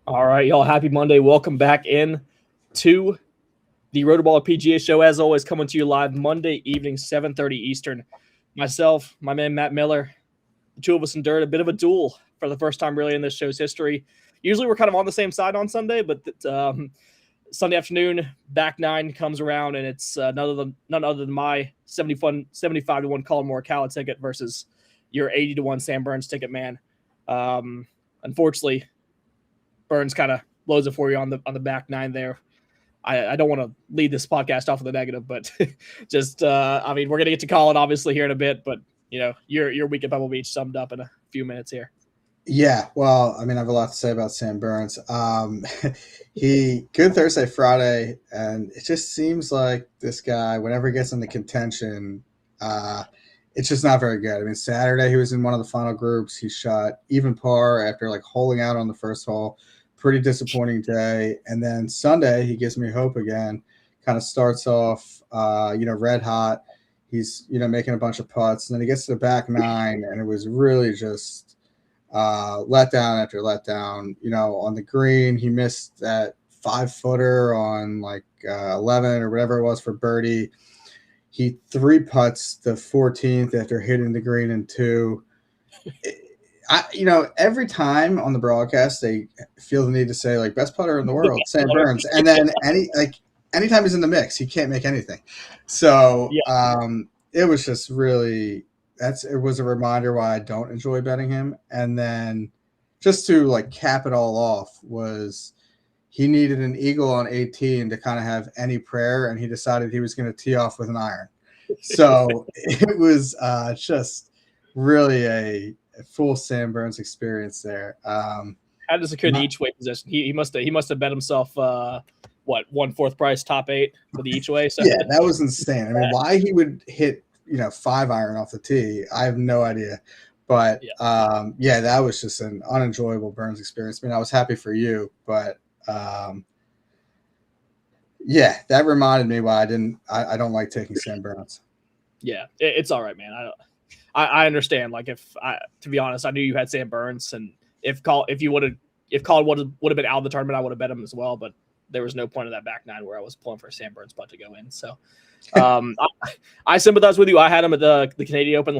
All right, y'all. Happy Monday. Welcome back in to the Rotoballer PGA show. As always, coming to you live Monday evening, 7:30 Eastern. Myself, my man Matt Miller, the two of us endured a bit of a duel for the first time really in this show's history. Usually we're kind of on the same side on Sunday, but Sunday afternoon, back nine comes around, and it's none other than my 75-1 Colin Morikawa ticket versus your 80-1 Sam Burns ticket, man. Unfortunately, Burns kind of blows it for you on the back nine there. I don't want to lead this podcast off with a negative, but just I mean, we're gonna get to Colin obviously here in a bit, but you know, your week at Pebble Beach summed up in a few minutes here. Yeah, well, I mean, I have a lot to say about Sam Burns. He good Thursday, Friday, and it just seems like this guy, whenever he gets into contention, it's just not very good. I mean, Saturday he was in one of the final groups. He shot even par after like holing out on the first hole. Pretty disappointing day. And then Sunday he gives me hope again. Kind of starts off, red hot. He's making a bunch of putts, and then he gets to the back nine, and it was really just letdown after letdown. On the green, he missed that 5-footer on like 11 or whatever it was for birdie. He 3-putts the 14th after hitting the green in 2. Every time on the broadcast they feel the need to say like best putter in the world, Sam Burns, and then anytime he's in the mix, he can't make anything. So it was just really it was a reminder why I don't enjoy betting him. And then just to like cap it all off was he needed an eagle on 18 to kind of have any prayer, and he decided he was going to tee off with an iron. So it was just really a full Sam Burns experience there. Had to secure the each way position. He must have bet himself 1/4 price top 8 for the each way. So yeah, that was insane. I mean, why he would hit 5-iron off the tee, I have no idea. But that was just an unenjoyable Burns experience. I mean, I was happy for you, but that reminded me why I don't like taking Sam Burns. Yeah, it's all right, man. I understand. Like to be honest, I knew you had Sam Burns, and if Colin would have been out of the tournament, I would have bet him as well. But there was no point in that back nine where I was pulling for a Sam Burns putt to go in. So I sympathize with you. I had him at the Canadian Open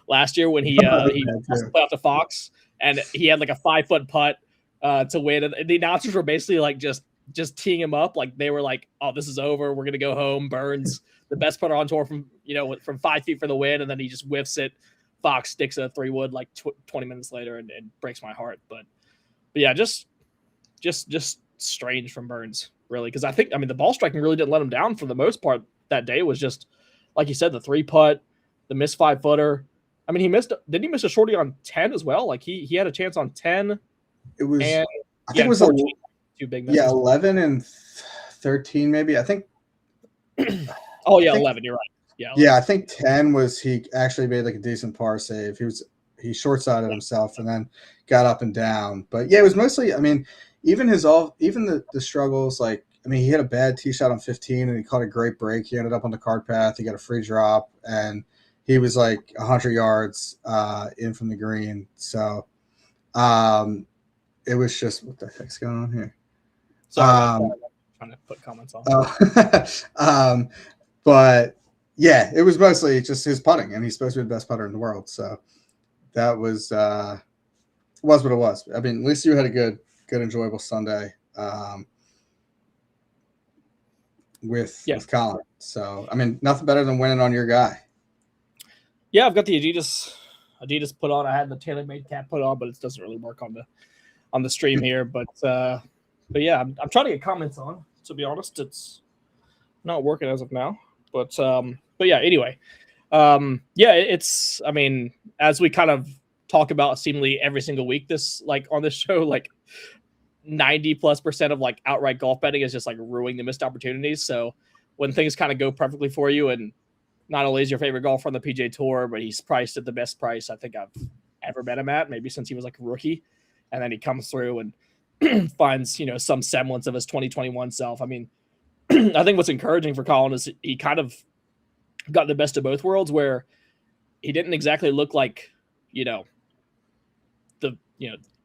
last year when he played off the Fox, and he had like a 5-foot putt to win. And the announcers were basically like just teeing him up. Like they were like, "Oh, this is over. We're gonna go home." Burns, the best putter on tour from 5 feet for the win, and then he just whiffs it. Fox sticks a 3-wood like 20 minutes later and breaks my heart. But yeah, just strange from Burns, really, because I mean the ball striking really didn't let him down for the most part that day. It was just like you said, the 3-putt, the missed 5-footer. I mean, didn't he miss a shorty on 10 as well? Like he had a chance on 10. It was and I think it was 14, 2 big misses. 11 and 13 maybe. I think 11, you're right. Yeah, I think 10 was he actually made like a decent par save. He short-sided himself and then got up and down. But yeah, it was mostly, I mean, even the struggles, like, I mean, he hit a bad tee shot on 15 and he caught a great break. He ended up on the cart path. He got a free drop and he was like 100 yards in from the green. So it was just, what the heck's going on here? Sorry, I'm trying to put comments on. But yeah, it was mostly just his putting, and he's supposed to be the best putter in the world. So that was what it was. I mean, at least you had a good, enjoyable Sunday with Colin. So I mean, nothing better than winning on your guy. Yeah, I've got the Adidas put on. I had the TaylorMade cap put on, but it doesn't really work on the stream here. But yeah, I'm trying to get comments on. To be honest, it's not working as of now. But yeah, anyway, it's, I mean, as we kind of talk about seemingly every single week on this show, like 90+% of like outright golf betting is just like ruining the missed opportunities. So when things kind of go perfectly for you, and not only is your favorite golfer on the PGA Tour, but he's priced at the best price I think I've ever bet him at, maybe since he was like a rookie, and then he comes through and finds some semblance of his 2021 self. I mean, I think what's encouraging for Colin is he kind of got the best of both worlds, where he didn't exactly look like, the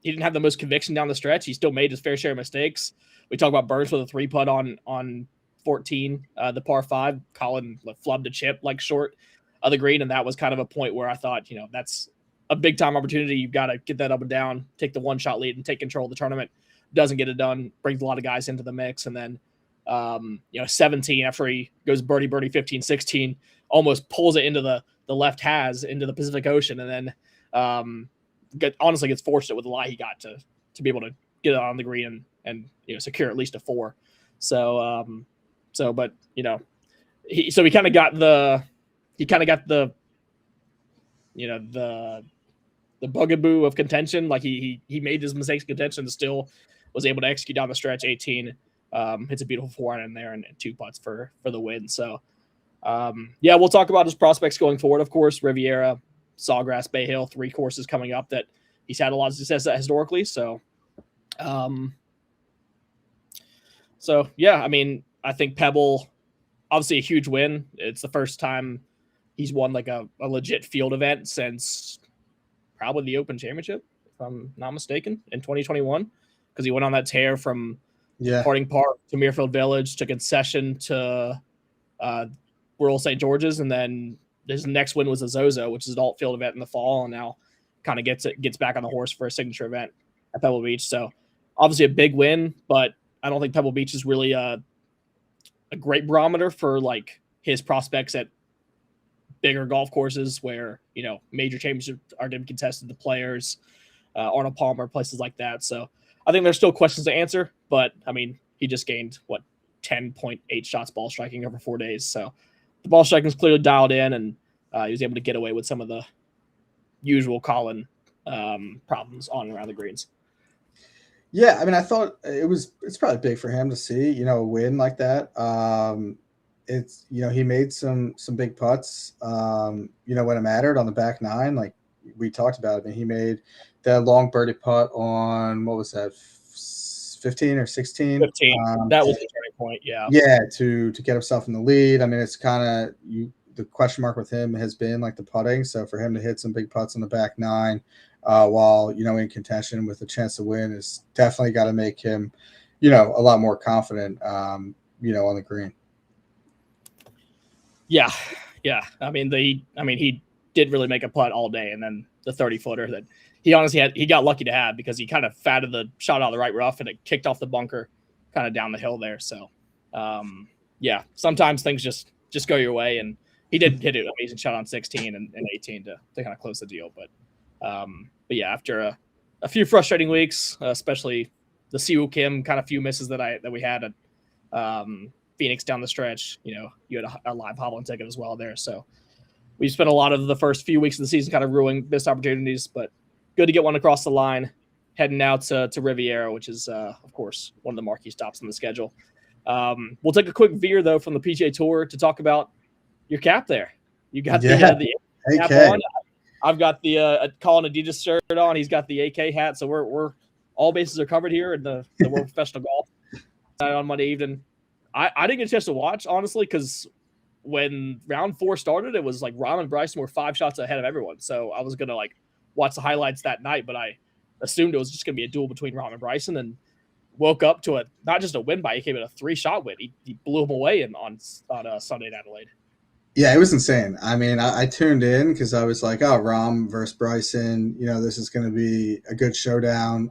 he didn't have the most conviction down the stretch. He still made his fair share of mistakes. We talk about Burns with a 3-putt on 14, the par 5. Colin flubbed a chip like short of the green, and that was kind of a point where I thought, that's a big time opportunity. You've got to get that up and down, take the 1-shot lead, and take control of the tournament. Doesn't get it done, brings a lot of guys into the mix, and then 17 after he goes birdie 15 16, almost pulls it into the left has into the Pacific Ocean, and then honestly gets fortunate with the lie he got to be able to get it on the green and secure at least a 4. But he kind of got the the bugaboo of contention. Like he made his mistakes in contention and still was able to execute down the stretch. 18 hits a beautiful 4 in there and 2 putts for the win. So we'll talk about his prospects going forward. Of course, Riviera, Sawgrass, Bay Hill, 3 courses coming up that he's had a lot of success at historically. So, I mean, I think Pebble, obviously a huge win. It's the first time he's won like a legit field event since probably the Open Championship, if I'm not mistaken, in 2021, because he went on that tear from Harding Park to Muirfield Village to Concession to Royal St. George's, and then his next win was a Zozo, which is an alt field event in the fall, and now kind of gets back on the horse for a signature event at Pebble Beach. So obviously a big win, but I don't think Pebble Beach is really a great barometer for like his prospects at bigger golf courses where major championships are going to be contested. The Players, Arnold Palmer, places like that. So I think there's still questions to answer, but I mean, he just gained 10.8 shots ball striking over 4 days. So the ball striking is clearly dialed in, and he was able to get away with some of the usual Colin problems on and around the greens. Yeah, I mean, I thought it's probably big for him to see, a win like that. It's, he made some big putts, when it mattered on the back 9, like we talked about. I mean, he made that long birdie putt on, what was that, 15 or 16? 15. That was the turning point, yeah. Yeah, to get himself in the lead. I mean, it's kind of the question mark with him has been like the putting. So for him to hit some big putts on the back 9, while in contention with a chance to win, is definitely got to make him, a lot more confident, on the green. Yeah. I mean, he did really make a putt all day, and then the 30-footer that he honestly he got lucky to have, because he kind of fatted the shot out of the right rough and it kicked off the bunker kind of down the hill there. So, sometimes things just go your way, and he did hit an amazing shot on 16 and 18 to kind of close the deal. But after a few frustrating weeks, especially the Siwoo Kim kind of few misses that we had at Phoenix down the stretch, you had a live Hovland ticket as well there. So we spent a lot of the first few weeks of the season kind of ruining missed opportunities, but good to get one across the line, heading out to Riviera, which is, of course, one of the marquee stops on the schedule. We'll take a quick veer, though, from the PGA Tour to talk about your cap there. You got the cap on. I've got the Colin Adidas shirt on. He's got the AK hat. So we're all bases are covered here in the World Professional Golf on Monday evening. I didn't get a chance to watch, honestly, because when round 4 started, it was like Rahm and Bryson were 5 shots ahead of everyone. So I was going to watch the highlights that night, but I assumed it was just going to be a duel between Rahm and Bryson, and woke up to not just a win by AK, but a 3-shot win. He blew him away on Sunday in Adelaide. Yeah, it was insane. I mean, I tuned in because I was like, oh, Rahm versus Bryson, this is going to be a good showdown.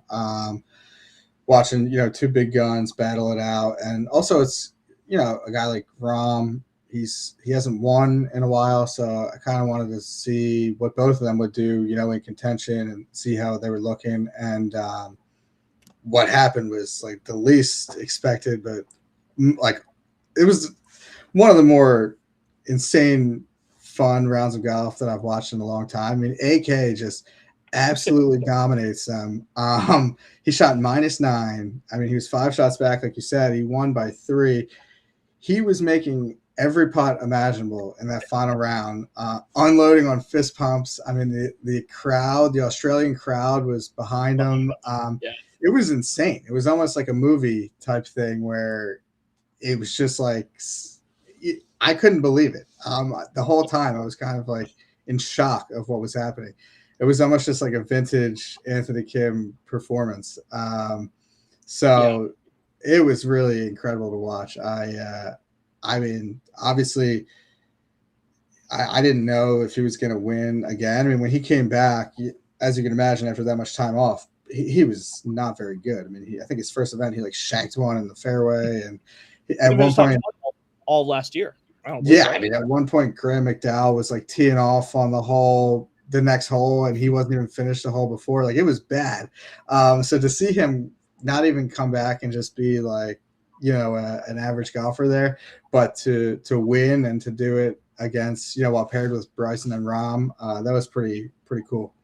Watching, 2 big guns battle it out. And also it's, a guy like Rahm, he hasn't won in a while, so I kind of wanted to see what both of them would do, in contention, and see how they were looking. And what happened was like the least expected, but like it was one of the more insane, fun rounds of golf that I've watched in a long time. I mean, AK just absolutely dominates them. He shot -9. I mean, he was 5 shots back, like you said. He won by 3. He was making every putt imaginable in that final round, unloading on fist pumps. I mean, the crowd, the Australian crowd, was behind him. It was insane. It was almost like a movie type thing where it was just like, I couldn't believe it. The whole time I was kind of like in shock of what was happening. it was almost just like a vintage Anthony Kim performance. Yeah. So it was really incredible to watch. I mean, obviously, I didn't know if he was going to win again. I mean, when he came back, as you can imagine, after that much time off, he was not very good. I mean, I think his first event, he like shanked one in the fairway, and at We've been one just talking point, about all last year. I don't believe, yeah, I right? mean, at one point, Graham McDowell was like teeing off on the next hole, and he wasn't even finished the hole before. Like, it was bad. So to see him not even come back and just be like, an average golfer there, but to win and to do it against, while paired with Bryson and Rahm, that was pretty cool.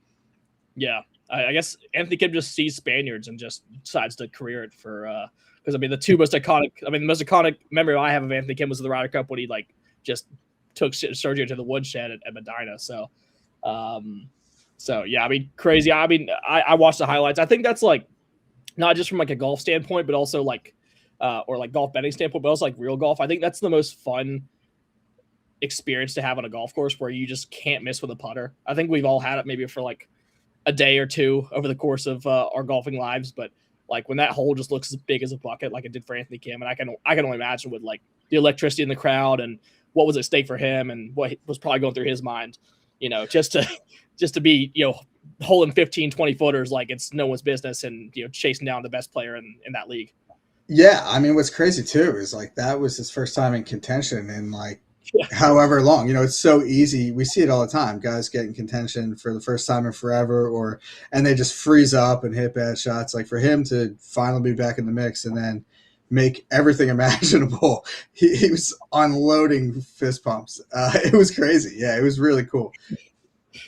Yeah. I guess Anthony Kim just sees Spaniards and just decides to career it for because I mean the most iconic memory I have of Anthony Kim was the Ryder Cup when he like just took Sergio to the woodshed at Medina. So yeah, I mean crazy. I mean I watched the highlights. I think that's like not just from like a golf standpoint, but also like or like golf betting standpoint, but also like real golf. I think that's the most fun experience to have on a golf course where you just can't miss with a putter. I think we've all had it maybe for like a day or two over the course of our golfing lives, but like when that hole just looks as big as a bucket, like it did for Anthony Kim, and I can only imagine with like the electricity in the crowd and what was at stake for him and what was probably going through his mind, just to be holding 15, 20 footers like it's no one's business and chasing down the best player in that league. Yeah, I mean, what's crazy too is like that was his first time in contention in like however long. It's so easy. We see it all the time. Guys get in contention for the first time in forever, and they just freeze up and hit bad shots. Like for him to finally be back in the mix and then make everything imaginable, he was unloading fist pumps. It was crazy. Yeah, it was really cool.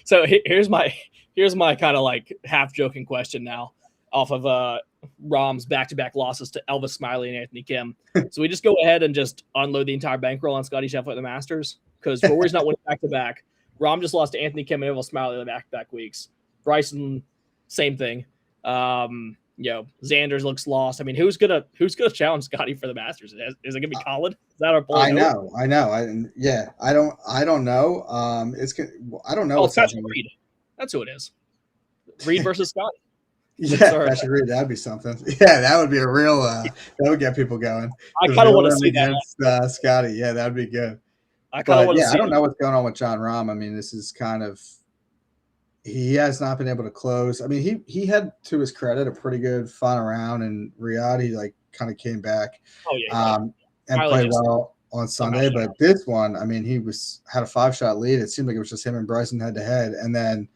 So here's my kind of like half joking question now, off of Rahm's back-to-back losses to Elvis Smiley and Anthony Kim. So we just go ahead and just unload the entire bankroll on Scotty Scheffler at the Masters because Rory's not winning back-to-back. Rahm just lost to Anthony Kim and Elvis Smiley in the back-to-back weeks. Bryson, same thing. Xander looks lost. I mean, who's gonna challenge Scotty for the Masters? Is it gonna be Colin? Is that our poll? I know. I don't know. I don't know. Oh, it's Patrick Reed. That's who it is. Reed versus Scotty. Yeah, Patrick Reed, that'd be something. Yeah, that would be a real. That would get people going. I kind of want to see against Scotty. Yeah, that'd be good. I kind of want to see. I don't know what's going on with Jon Rahm. I mean, this is kind of. He has not been able to close. I mean, he had, to his credit, a pretty good final round in Riyadh. He like kind of came back. Oh yeah. And played well on Sunday. But this one, I mean, he had a 5-shot lead. It seemed like it was just him and Bryson head to head, and then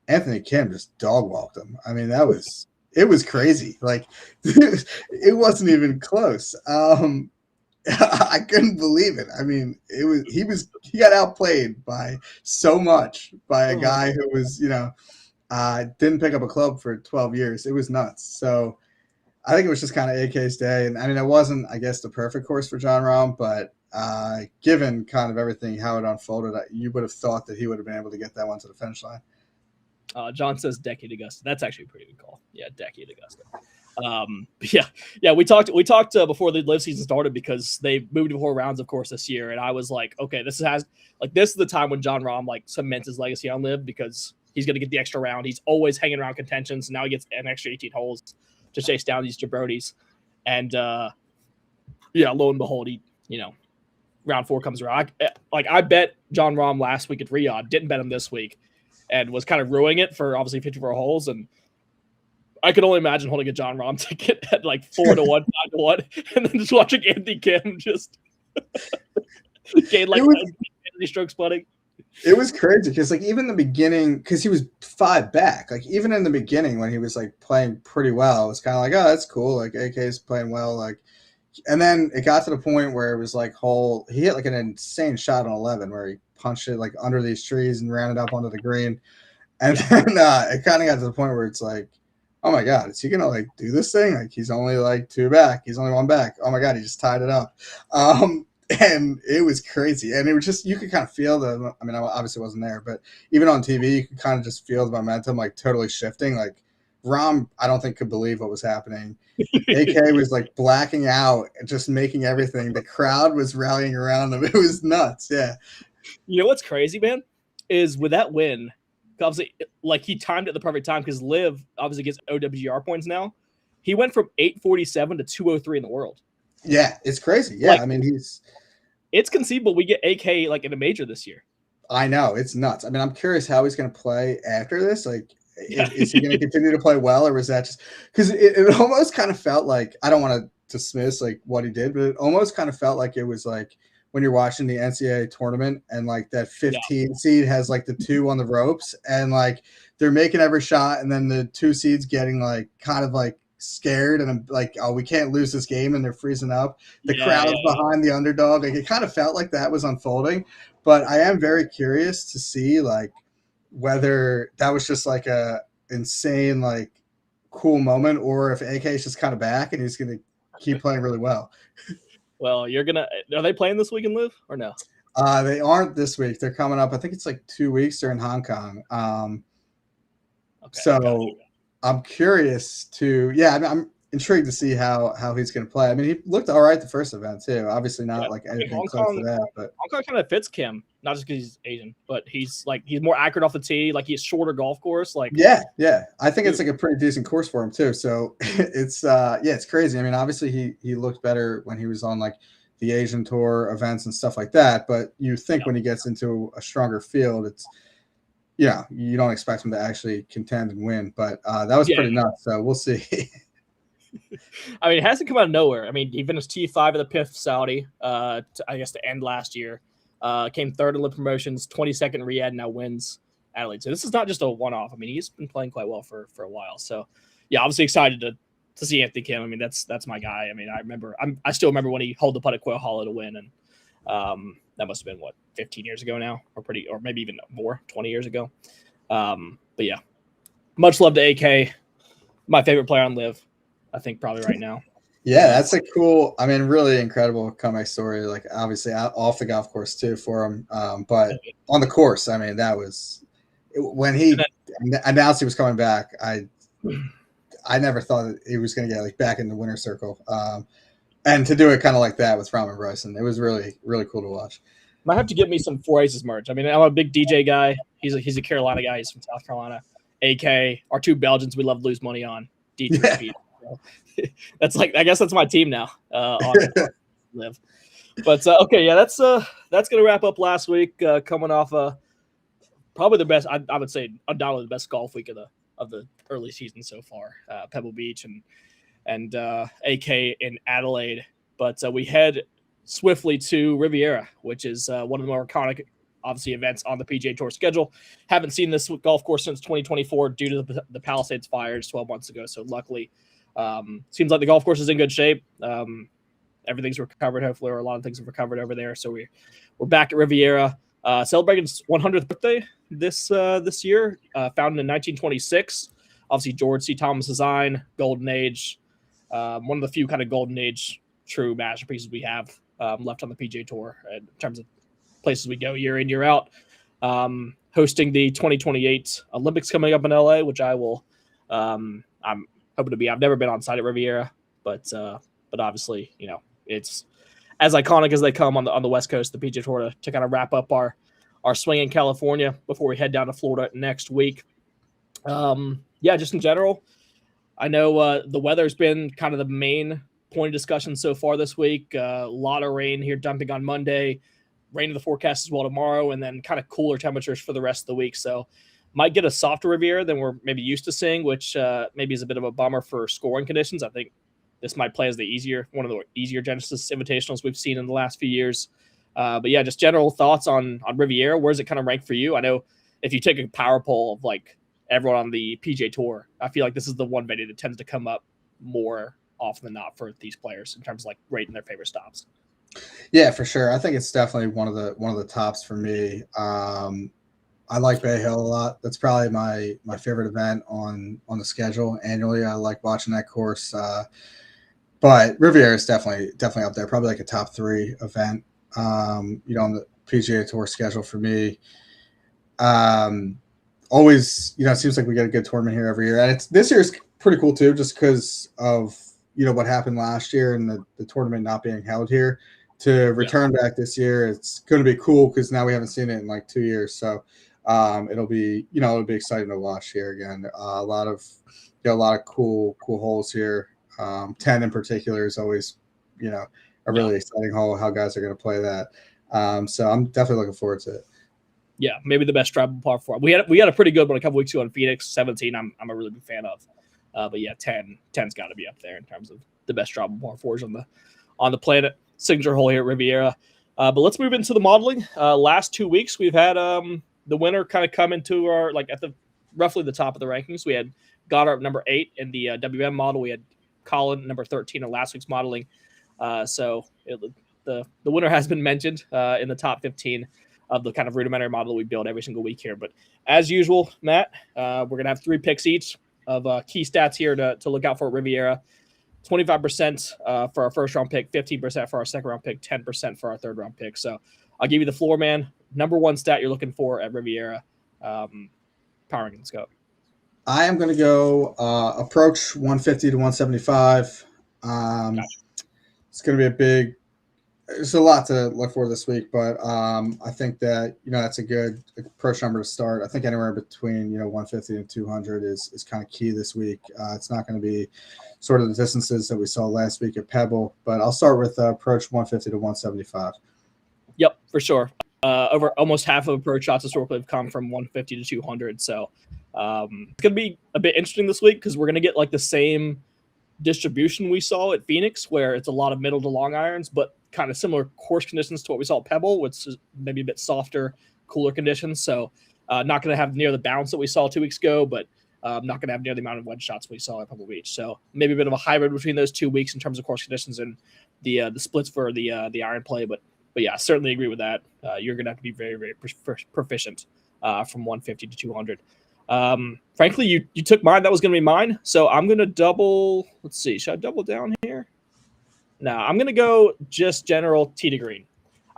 Anthony Kim just dog walked him. I mean, it was crazy. Like it wasn't even close. I couldn't believe it. I mean, he got outplayed by so much by a guy who was, didn't pick up a club for 12 years. It was nuts. So I think it was just kind of AK's day. And I mean, it wasn't, I guess, the perfect course for Jon Rahm, but given kind of everything, how it unfolded, you would have thought that he would have been able to get that one to the finish line. John says Decade Augusta. That's actually a pretty good call. Yeah, Decade Augusta. Yeah. We talked before the live season started because they moved to 4 rounds, of course, this year, and I was like, okay, this is the time when Jon Rahm like cements his legacy on live because he's going to get the extra round. He's always hanging around contention, so now he gets an extra 18 holes to chase down these jabronis, and lo and behold, round 4 comes around. I bet Jon Rahm last week at Riyadh, didn't bet him this week, and was kind of ruining it for obviously 54 holes. And I could only imagine holding a Jon Rahm ticket at like 4-1, 5-1, and then just watching Anthony Kim just gain like 50 strokes putting. It was crazy because like even the beginning, because he was 5 back, like even in the beginning when he was like playing pretty well, it was kind of like, oh, that's cool. Like AK's playing well. Like, and then it got to the point where it was like he hit like an insane shot on 11 where he punched it like under these trees and ran it up onto the green. And then it kind of got to the point where it's like, oh my God, is he going to like do this thing? Like he's only like 2 back. He's only 1 back. Oh my God, he just tied it up. And it was crazy. And it was just, you could kind of feel I mean, I obviously wasn't there, but even on TV, you could kind of just feel the momentum like totally shifting. Like Rahm, I don't think could believe what was happening. AK was like blacking out, just making everything. The crowd was rallying around him. It was nuts. Yeah. You know what's crazy, man, is with that win, obviously, like he timed it at the perfect time because Liv obviously gets OWGR points now. He went from 847 to 203 in the world. Yeah, it's crazy. Yeah, Like, I mean, it's conceivable we get AK like in a major this year. I know, it's nuts. I mean, I'm curious how he's going to play after this. Like, Yeah. is he going to continue to play well, or was that just because it almost kind of felt like, I don't want to dismiss like what he did, but it almost kind of felt like it was like when you're watching the NCAA tournament and like that 15 seed has like the 2 on the ropes and like they're making every shot, and then the 2 seeds getting like kind of like scared and like, oh, we can't lose this game, and they're freezing up. The crowd's behind the underdog. Like, it kind of felt like that was unfolding. But I am very curious to see like whether that was just like a insane like cool moment, or if AK is just kind of back and he's going to keep playing really well. Well, are they playing this week in Liv or no? They aren't this week. They're coming up. I think it's like 2 weeks. They're in Hong Kong. So I'm curious to, I'm intrigued to see how he's going to play. I mean, he looked all right the first event too. Obviously not like anything close to that, but Hong Kong kind of fits Kim, not just because he's Asian, but he's more accurate off the tee. Like, he's shorter golf course. Like, yeah. I think it's like a pretty decent course for him too. So it's it's crazy. I mean, obviously he looked better when he was on like the Asian tour events and stuff like that. But you think when he gets into a stronger field, it's, you don't expect him to actually contend and win. But that was pretty nuts. So we'll see. I mean, it hasn't come out of nowhere. I mean, he finished T5 at the PIF Saudi, I guess, to end last year. Came third in Live Promotions, 22nd in Riyadh, now wins Adelaide. So this is not just a one-off. I mean, he's been playing quite well for a while. So, yeah, obviously excited to see Anthony Kim. I mean, that's my guy. I mean, I still remember when he held the putt at Quail Hollow to win, and that must have been 15 years ago now, or maybe even more, 20 years ago. But yeah, much love to AK, my favorite player on Live, I think probably right now. Yeah, that's a cool, I mean, really incredible comeback story. Like, obviously off the golf course too for him, but on the course, I mean, that was when he announced he was coming back. I never thought that he was going to get like back in the winner's circle, and to do it kind of like that with Rahm and Bryson, it was really, really cool to watch. Might have to get me some Four Aces merch. I mean, I'm a big DJ guy. He's a Carolina guy. He's from South Carolina. AK, our 2 Belgians, we love to lose money on. DJ. That's like, I guess that's my team now. On Live. But okay, yeah, that's gonna wrap up last week. Coming off probably the best, I would say, undoubtedly the best golf week of the early season so far. Pebble Beach and AK in Adelaide. But we head swiftly to Riviera, which is one of the more iconic, obviously, events on the PGA Tour schedule. Haven't seen this golf course since 2024 due to the Palisades fires 12 months ago. So luckily, seems like the golf course is in good shape. Everything's recovered, hopefully, or a lot of things have recovered over there. So we're back at Riviera, celebrating its 100th birthday this year. Founded in 1926. Obviously, George C. Thomas design, Golden Age. One of the few kind of Golden Age true masterpieces we have left on the PGA Tour in terms of places we go year in, year out. Hosting the 2028 Olympics coming up in LA, which I will. I'm hoping to be. I've never been on site at Riviera, but obviously, it's as iconic as they come on the West Coast, the PGA Tour, to kind of wrap up our swing in California before we head down to Florida next week. Just in general, I know the weather's been kind of the main point of discussion so far this week. A lot of rain here dumping on Monday, rain in the forecast as well tomorrow, and then kind of cooler temperatures for the rest of the week. So might get a softer Riviera than we're maybe used to seeing, which maybe is a bit of a bummer for scoring conditions. I think this might play as one of the easier Genesis Invitationals we've seen in the last few years. But yeah, just general thoughts on Riviera. Where does it kind of rank for you? I know if you take a power poll of like everyone on the PGA Tour, I feel like this is the one venue that tends to come up more often than not for these players in terms of like rating their favorite stops. Yeah, for sure. I think it's definitely one of the tops for me. I like Bay Hill a lot. That's probably my favorite event on the schedule annually. I like watching that course. But Riviera is definitely up there. Probably like a top 3 event. On the PGA Tour schedule for me. Always, it seems like we get a good tournament here every year, and this year's pretty cool too, just because of what happened last year and the tournament not being held here. To return back this year, it's going to be cool because now we haven't seen it in like 2 years. So it'll be exciting to watch here again. A lot of cool holes here. 10 in particular is always a really exciting hole. How guys are going to play that. So I'm definitely looking forward to it. Yeah, maybe the best drivable par 4. We had a pretty good one a couple weeks ago in Phoenix. 17, I'm a really big fan of. But yeah, 10's got to be up there in terms of the best drivable par 4s on the planet. Signature hole here at Riviera. But let's move into the modeling. Last 2 weeks, we've had the winner kind of come into our at the roughly the top of the rankings. We had Goddard number 8 in the WM model. We had Colin number 13 in last week's modeling. So the winner has been mentioned in the top 15 of the kind of rudimentary model we build every single week here. But as usual, Matt, we're going to have 3 picks each of key stats here to look out for at Riviera. 25% for our first round pick, 15% for our second round pick, 10% for our third round pick. So I'll give you the floor, man. Number 1 stat you're looking for at Riviera. Power rankings, go. I am going to go approach 150 to 175. Gotcha. It's going to be a big. There's a lot to look for this week, but I think that that's a good approach number to start. I think anywhere between 150 and 200 is kind of key this week. It's not going to be sort of the distances that we saw last week at Pebble, but I'll start with approach 150 to 175. Yep, for sure. Over almost half of approach shots historically have come from 150 to 200. So it's going to be a bit interesting this week because we're going to get the same distribution we saw at Phoenix, where it's a lot of middle to long irons, but kind of similar course conditions to what we saw at Pebble, which is maybe a bit softer, cooler conditions. So not going to have near the bounce that we saw 2 weeks ago, but not going to have near the amount of wedge shots we saw at Pebble Beach. So maybe a bit of a hybrid between those 2 weeks in terms of course conditions and the splits for the iron play. But yeah, I certainly agree with that. You're going to have to be very, very proficient from 150 to 200. Frankly, you took mine. That was going to be mine. So I'm going to double. Let's see. Should I double down here? No, I'm going to go just general tee to green.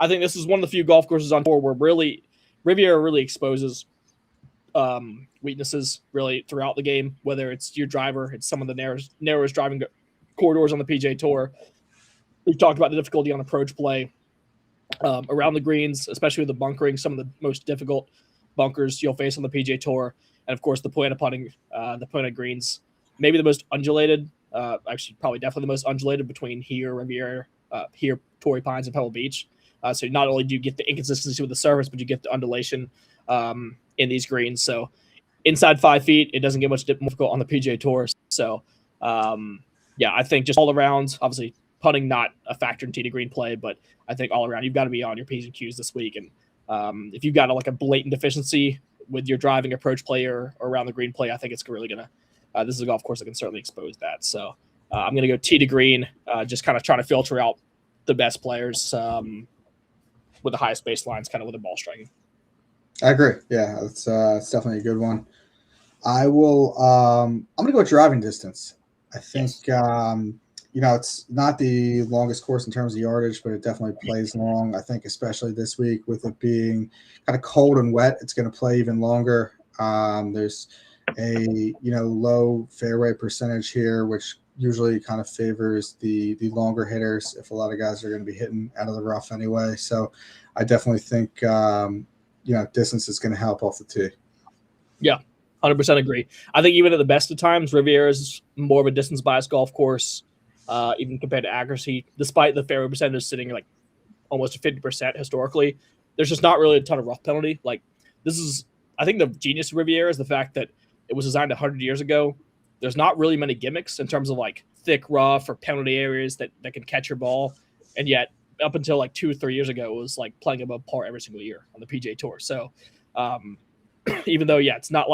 I think this is one of the few golf courses on tour where Riviera really exposes weaknesses really throughout the game, whether it's your driver, it's some of the narrowest driving corridors on the PGA Tour. We've talked about the difficulty on approach play around the greens, especially with the bunkering, some of the most difficult bunkers you'll face on the PGA Tour. And, of course, the Poana putting, the Poana greens, maybe the most undulated, actually probably definitely the most undulated between here, Riviera, here, Torrey Pines, and Pebble Beach. So not only do you get the inconsistency with the surface, but you get the undulation in these greens. So inside 5 feet, it doesn't get much difficult on the PGA Tour. So, yeah, I think just all around, obviously putting not a factor in tee to green play, but I think all around you've got to be on your P's and Q's this week. And if you've got a blatant deficiency with your driving approach play or around the green play, I think it's really going to this is a golf course that can certainly expose that. So I'm going to go tee to green, just kind of trying to filter out the best players with the highest baselines, kind of with the ball striking. I agree. Yeah, it's definitely a good one. I will. I'm going to go with driving distance. I think it's not the longest course in terms of yardage, but it definitely plays long. I think especially this week with it being kind of cold and wet, it's going to play even longer. There's a low fairway percentage here, which usually kind of favors the longer hitters if a lot of guys are going to be hitting out of the rough anyway. So I definitely think distance is going to help off the tee. Yeah, 100% agree. I think even at the best of times, Riviera is more of a distance biased golf course, even compared to accuracy. Despite the fairway percentage sitting almost 50% historically, there's just not really a ton of rough penalty. I think the genius of Riviera is the fact that it was designed 100 years ago. There's not really many gimmicks in terms of thick rough or penalty areas that can catch your ball. And yet up until 2 or 3 years ago, it was playing above par every single year on the PGA Tour. So even though, it's not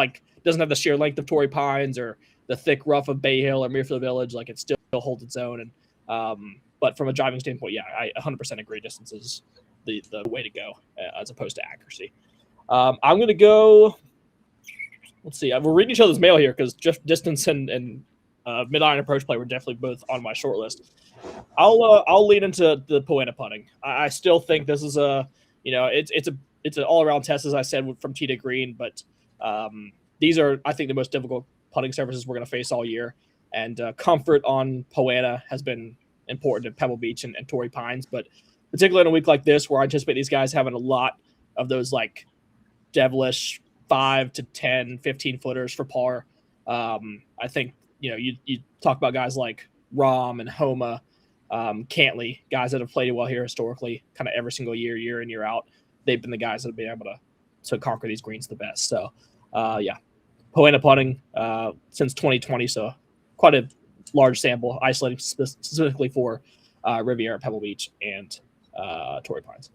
doesn't have the sheer length of Torrey Pines or the thick rough of Bay Hill or Muirfield Village, it still holds its own. And but from a driving standpoint, I 100% agree. Distance is the way to go as opposed to accuracy. I'm going to go. Let's see. We're reading each other's mail here because just distance and mid-iron approach play were definitely both on my short list. I'll lead into the Poana putting. I still think this is it's an all-around test, as I said, from tee to green. But these are, I think, the most difficult putting surfaces we're going to face all year. And comfort on Poana has been important at Pebble Beach and Torrey Pines. But particularly in a week like this, where I anticipate these guys having a lot of those devilish 5 to 10, 15 footers for par. I think, you talk about guys like Rahm and Homa, Cantley, guys that have played well here historically, kind of every single year in, year out. They've been the guys that have been able to conquer these greens the best. So, Poena putting since 2020, so quite a large sample, isolating specifically for Riviera, Pebble Beach, and Torrey Pines.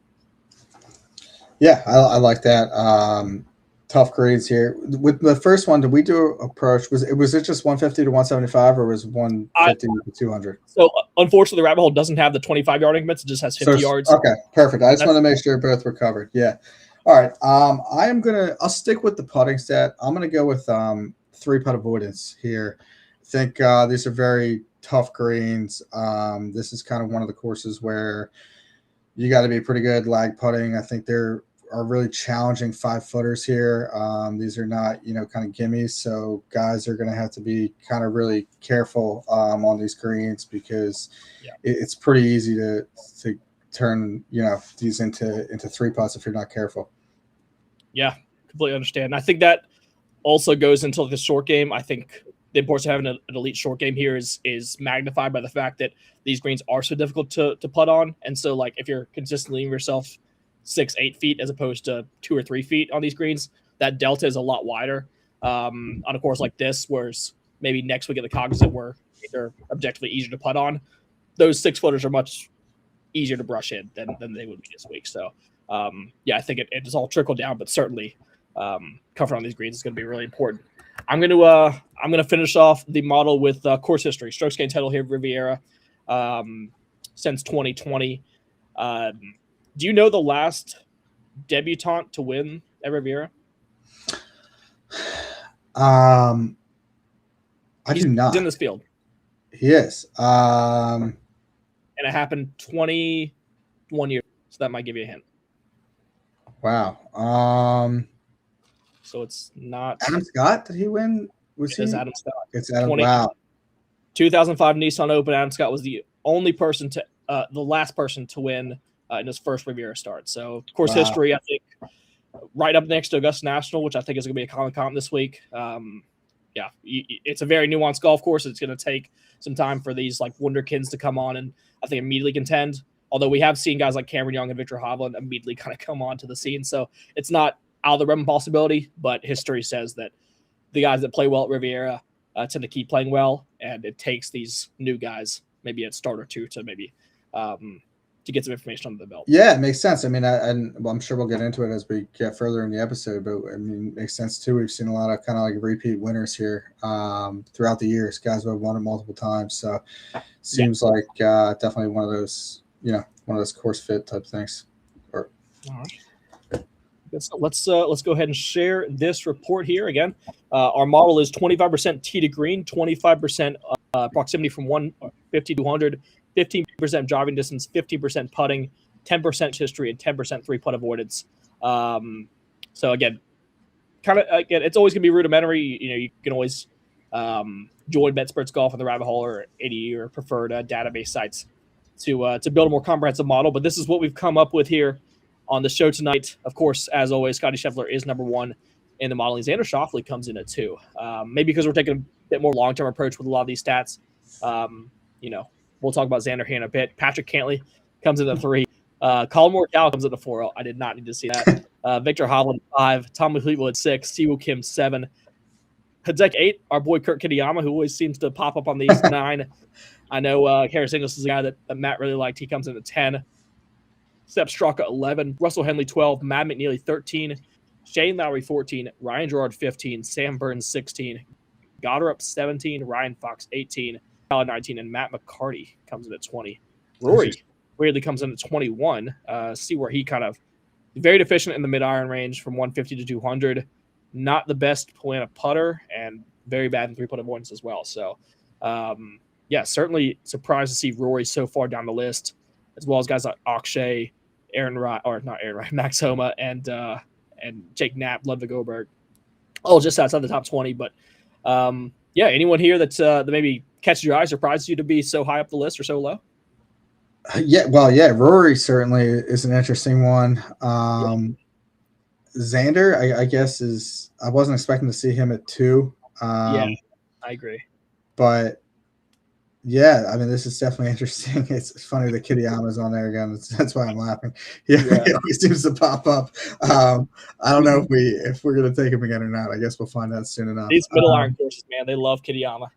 Yeah, I like that. Tough grades here. With the first one, did we do approach? Was it just 150 to 175, or was 150 to 200? So unfortunately, the rabbit hole doesn't have the 25-yard increments. It just has 50 yards. Okay, perfect. I just want to make sure both were covered. Yeah. All right. I'll stick with the putting stat. I'm gonna go with 3-putt avoidance here. I think these are very tough greens. This is kind of one of the courses where you got to be pretty good lag putting. I think there are really challenging 5-footers here. These are not, kind of gimmies. So guys are going to have to be kind of really careful on these greens because it's pretty easy to turn, these into 3-putts if you're not careful. Yeah, completely understand. And I think that also goes into the short game. I think the importance of having an elite short game here is magnified by the fact that these greens are so difficult to putt on. And so, like, if you're consistently leaving yourself 6-8 feet as opposed to 2 or 3 feet on these greens, that delta is a lot wider on a course like this, whereas maybe next week at the Cognizant where they're objectively easier to putt on, those 6-footers are much easier to brush in than they would be this week. So, I think it is all trickled down, but certainly comfort on these greens is going to be really important. I'm going to finish off the model with course history, strokes gained total here at Riviera since 2020. Do you know the last debutant to win at Riviera? I do not. He's in this field. He is. And it happened 21 years, so that might give you a hint. Wow. So it's not Adam Scott. Did he win? It is Adam Scott. It's Adam. Wow. 2005 Nissan Open. Adam Scott was the only person the last person to win in his first Riviera start. So course history, I think, right up next to Augusta National, which I think is going to be a common comp this week. It's a very nuanced golf course. It's going to take some time for these like wunderkinds to come on and I think immediately contend. Although we have seen guys like Cameron Young and Victor Hovland immediately kind of come onto the scene. So it's not out of the realm of possibility, but history says that the guys that play well at Riviera tend to keep playing well, and it takes these new guys maybe a start or two to maybe to get some information under the belt. Yeah, it makes sense. I mean, I'm sure we'll get into it as we get further in the episode, but I mean, it makes sense too. We've seen a lot of kind of like repeat winners here throughout the years, guys who have won it multiple times. So seems like definitely one of those, one of those course fit type things. All right. Let's go ahead and share this report here again. Our model is 25% tee to green, 25% proximity from 150 to 100, 15% driving distance, 15% putting, 10% history, and 10% 3-putt avoidance. So again, it's always gonna be rudimentary. You can always join BetSperts Golf on the rabbit hole or any of your preferred database sites to build a more comprehensive model. But this is what we've come up with here on the show tonight. Of course, as always, Scotty Scheffler is number 1 in the modeling. Xander Schauffele comes in at 2. Maybe because we're taking a bit more long-term approach with a lot of these stats. We'll talk about Xander here in a bit. Patrick Cantley comes in at 3. Colin Morikawa comes in at 4. I did not need to see that. Victor Hovland 5. Tommy Fleetwood 6. Siwoo Kim 7. Hideki 8. Our boy Kurt Kitayama, who always seems to pop up on these 9. I know Harris Inglis is a guy that Matt really liked. He comes in at 10. Sepp Straka 11, Russell Henley 12, Matt McNeely 13, Shane Lowry 14, Ryan Gerard 15, Sam Burns 16, Goddard 17, Ryan Fox 18, Kyle 19, and Matt McCarty comes in at 20. Rory weirdly comes in at 21. See where he kind of very deficient in the mid-iron range from 150 to 200. Not the best Poena putter and very bad in 3-putt avoidance as well. So, certainly surprised to see Rory so far down the list, as well as guys like Akshay, Max Homa, and Jake Knapp, Ludwig Oberg, all just outside the top 20. But anyone here that maybe catches your eye, surprises you to be so high up the list or so low? Rory certainly is an interesting one. Xander, I guess I wasn't expecting to see him at 2. Yeah, I agree. But yeah, I mean, this is definitely interesting. It's funny that Kitayama's on there again. That's why I'm laughing. Yeah, he always seems to pop up. I don't know if we're gonna take him again or not. I guess we'll find out soon enough. These middle iron courses, man, they love Kitayama.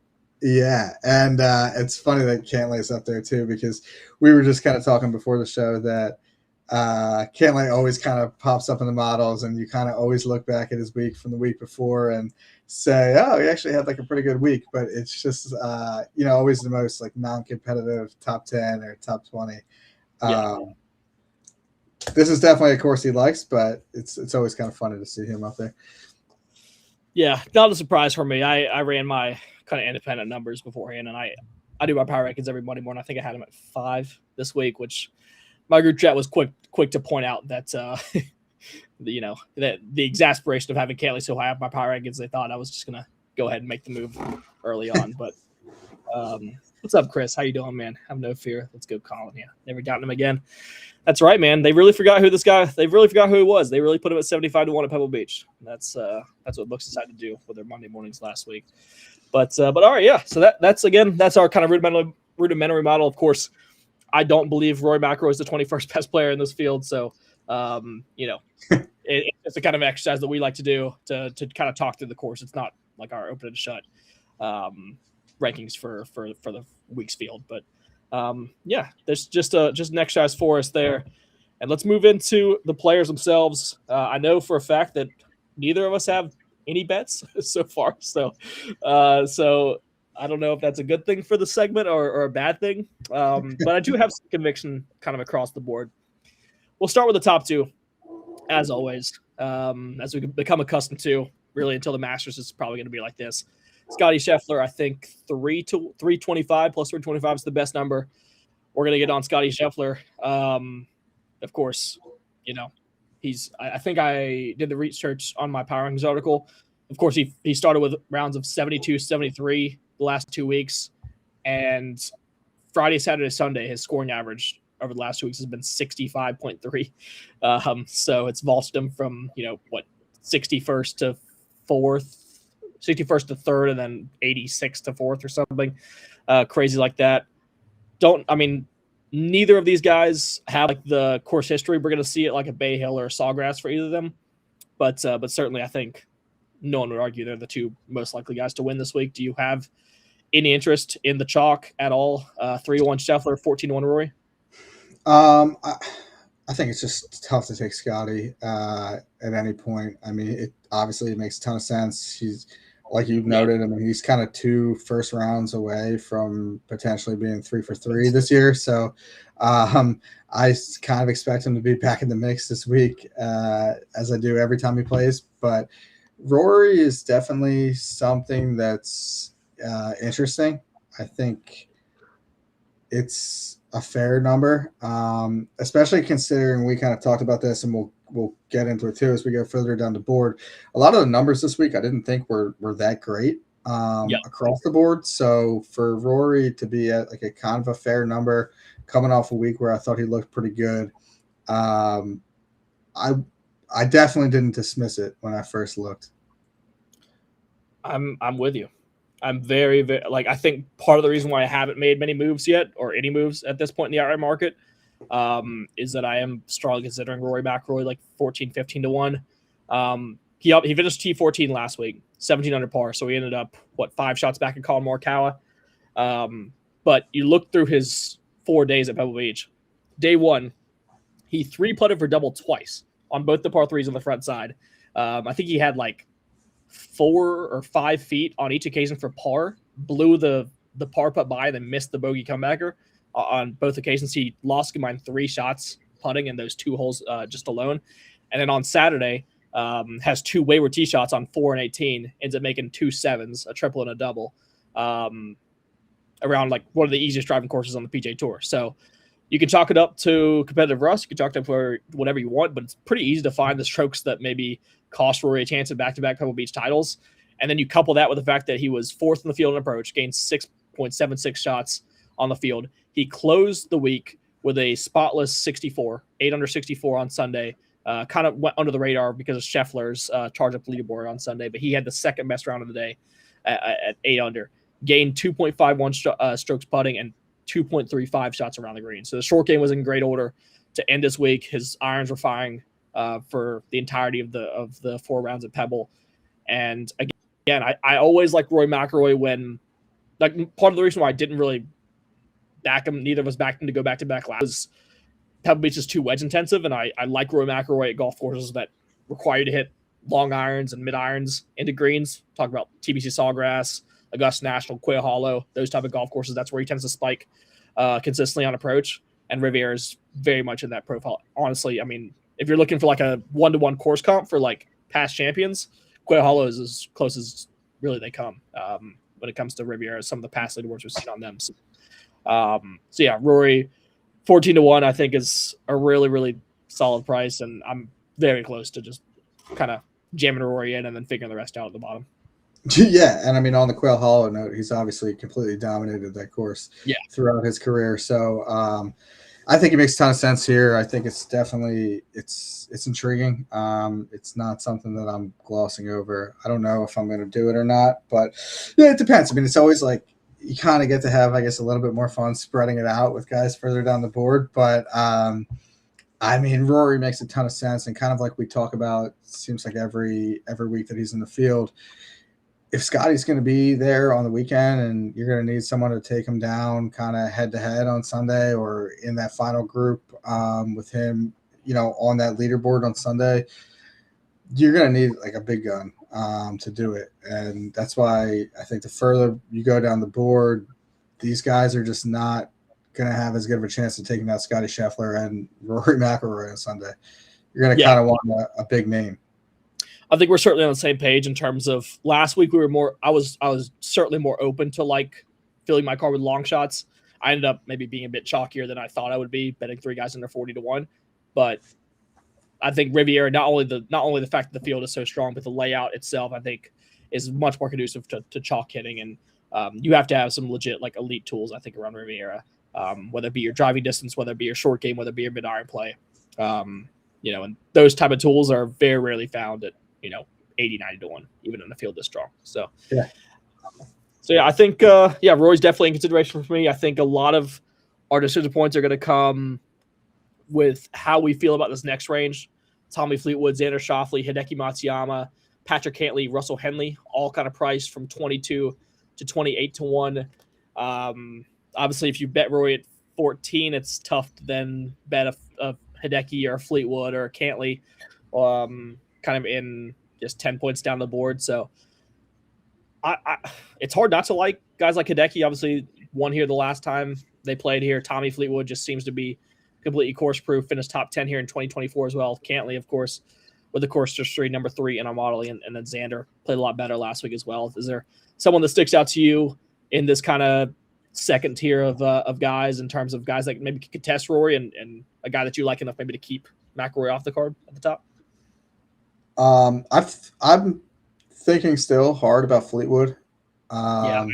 Yeah, and it's funny that Cantlay's up there too, because we were just kind of talking before the show that Cantlay always kind of pops up in the models, and you kind of always look back at his week from the week before and say, oh, he actually had like a pretty good week, but it's just always the most like non-competitive top 10 or top 20. This is definitely a course he likes, but it's always kind of funny to see him up there. Yeah, not a surprise for me. I ran my kind of independent numbers beforehand, and I do my power rankings every Monday morning. I think I had him at 5 this week, which my group chat was quick to point out that that the exasperation of having Cantlay so high up my power rankings, they thought I was just gonna go ahead and make the move early on. But what's up, Chris? How you doing, man? Have no fear. Let's go, Colin. Yeah, never gotten him again. That's right, man. They really forgot who this guy. They really forgot who he was. They really put him at 75-1 at Pebble Beach. That's what Books decided to do with their Monday mornings last week. But all right, yeah. So that's our kind of rudimentary model. Of course, I don't believe Rory McIlroy is the 21st best player in this field. So it's the kind of exercise that we like to do to kind of talk through the course. It's not like our open and shut rankings for the week's field, but there's just an exercise for us there. And let's move into the players themselves. I know for a fact that neither of us have any bets so far. So I don't know if that's a good thing for the segment or a bad thing. But I do have some conviction kind of across the board. We'll start with the top 2, as always, as we become accustomed to, really, until the Masters is probably going to be like this. Scotty Scheffler, I think 325 plus 325 is the best number. We're going to get on Scotty Scheffler. Of course, I think I did the research on my Power Rankings article. Of course, he started with rounds of 72, 73 the last 2 weeks. And Friday, Saturday, Sunday, his scoring average over the last 2 weeks has been 65.3. So it's vaulted him from, 61st to 4th. 61st to 3rd, and then 86th to 4th or something crazy like that. Neither of these guys have like the course history. We're going to see it like a Bay Hill or a Sawgrass for either of them. But certainly I think no one would argue they're the 2 most likely guys to win this week. Do you have any interest in the chalk at all? 3-1 Scheffler, 14-1 Rory? I think it's just tough to take Scotty at any point. I mean, it obviously makes a ton of sense. He's, like you've noted, he's kind of 2 first rounds away from potentially being 3 for 3 this year. So I kind of expect him to be back in the mix this week, as I do every time he plays. But Rory is definitely something that's interesting. I think it's a fair number, especially considering we kind of talked about this, and we'll get into it too as we go further down the board. A lot of the numbers this week I didn't think were that great across the board. So for Rory to be at like a kind of a fair number coming off a week where I thought he looked pretty good, I definitely didn't dismiss it when I first looked. I'm with you. I'm very, very I think part of the reason why I haven't made many moves yet, or any moves at this point in the outright market, is that I am strongly considering Rory McIlroy like 14, 15-1. He finished T14 last week, 17 under par. So he ended up 5 shots back in Colin Morikawa. But you look through his 4 days at Pebble Beach. Day 1, he 3-putted for double twice on both the par 3s on the front side. I think he had like 4 or 5 feet on each occasion for par, blew the par putt by, and then missed the bogey comebacker on both occasions. He lost combined 3 shots putting in those 2 holes just alone. And then on Saturday, has 2 wayward tee shots on 4 and 18, ends up making 2 sevens, a triple and a double, around like one of the easiest driving courses on the PGA Tour. So you can chalk it up to competitive rust. You can chalk it up for whatever you want, but it's pretty easy to find the strokes that maybe cost Rory a chance at back-to-back Pebble Beach titles. And then you couple that with the fact that he was 4th in the field in approach, gained 6.76 shots on the field. He closed the week with a spotless 64, 8 under 64 on Sunday, kind of went under the radar because of Scheffler's charge up leaderboard on Sunday, but he had the second best round of the day at 8 under, gained 2.51 strokes putting and 2.35 shots around the green. So the short game was in great order to end this week. His irons were firing for the entirety of the 4 rounds at Pebble. And again, I always like Rory McIlroy when, like, part of the reason why I didn't really back him, neither of us backed him to go back-to-back laps, was Pebble Beach is too wedge intensive, and I like Rory McIlroy at golf courses that require you to hit long irons and mid irons into greens. Talk about TBC Sawgrass, Augusta National, Quail Hollow, those type of golf courses. That's where he tends to spike consistently on approach. And Riviera is very much in that profile. Honestly, I mean, if you're looking for like a 1-to-1 course comp for like past champions, Quail Hollow is as close as really they come when it comes to Riviera. Some of the past leaderboards we've seen on them. So yeah, Rory 14-1, I think, is a really, really solid price, and I'm very close to just kind of jamming Rory in and then figuring the rest out at the bottom. Yeah, and I mean, on the Quail Hollow note, he's obviously completely dominated that course throughout his career. So I think it makes a ton of sense here. I think it's definitely it's intriguing. It's not something that I'm glossing over. I don't know if I'm going to do it or not, but yeah, it depends. I mean, it's always like you kind of get to have, I guess, a little bit more fun spreading it out with guys further down the board. But I mean, Rory makes a ton of sense, and kind of like we talk about, seems like every week that he's in the field. If Scotty's going to be there on the weekend and you're going to need someone to take him down kind of head to head on Sunday or in that final group with him, you know, on that leaderboard on Sunday, you're going to need like a big gun to do it. And that's why I think the further you go down the board, these guys are just not going to have as good of a chance of taking out Scotty Scheffler and Rory McIlroy on Sunday. You're going to kind of want a big name. I think we're certainly on the same page in terms of last week. We were more, I was certainly more open to like filling my card with long shots. I ended up maybe being a bit chalkier than I thought I would be, betting 3 guys under 40-1. But I think Riviera, not only the fact that the field is so strong, but the layout itself, I think, is much more conducive to chalk hitting. And you have to have some legit like elite tools, I think, around Riviera, whether it be your driving distance, whether it be your short game, whether it be your mid iron play. You know, and those type of tools are very rarely found at, you know, 80-90-1, even in the field this strong. So yeah, I think Roy's definitely in consideration for me. I think a lot of our decision points are going to come with how we feel about this next range. Tommy Fleetwood, Xander Schauffele, Hideki Matsuyama, Patrick Cantley, Russell Henley, all kind of priced from 22 to 28-1. Obviously, if you bet Roy at 14, it's tough to then bet a Hideki or a Fleetwood or a Cantley. Kind of in just 10 points down the board. So it's hard not to like guys like Hideki. Obviously won here the last time they played here. Tommy Fleetwood just seems to be completely course proof, finished top 10 here in 2024 as well. Cantley, of course, with the course history, number 3 in our modeling, and then Xander played a lot better last week as well. Is there someone that sticks out to you in this kind of second tier of guys, in terms of guys that maybe could contest Rory and a guy that you like enough maybe to keep McIlroy off the card at the top? I'm thinking still hard about Fleetwood. Man.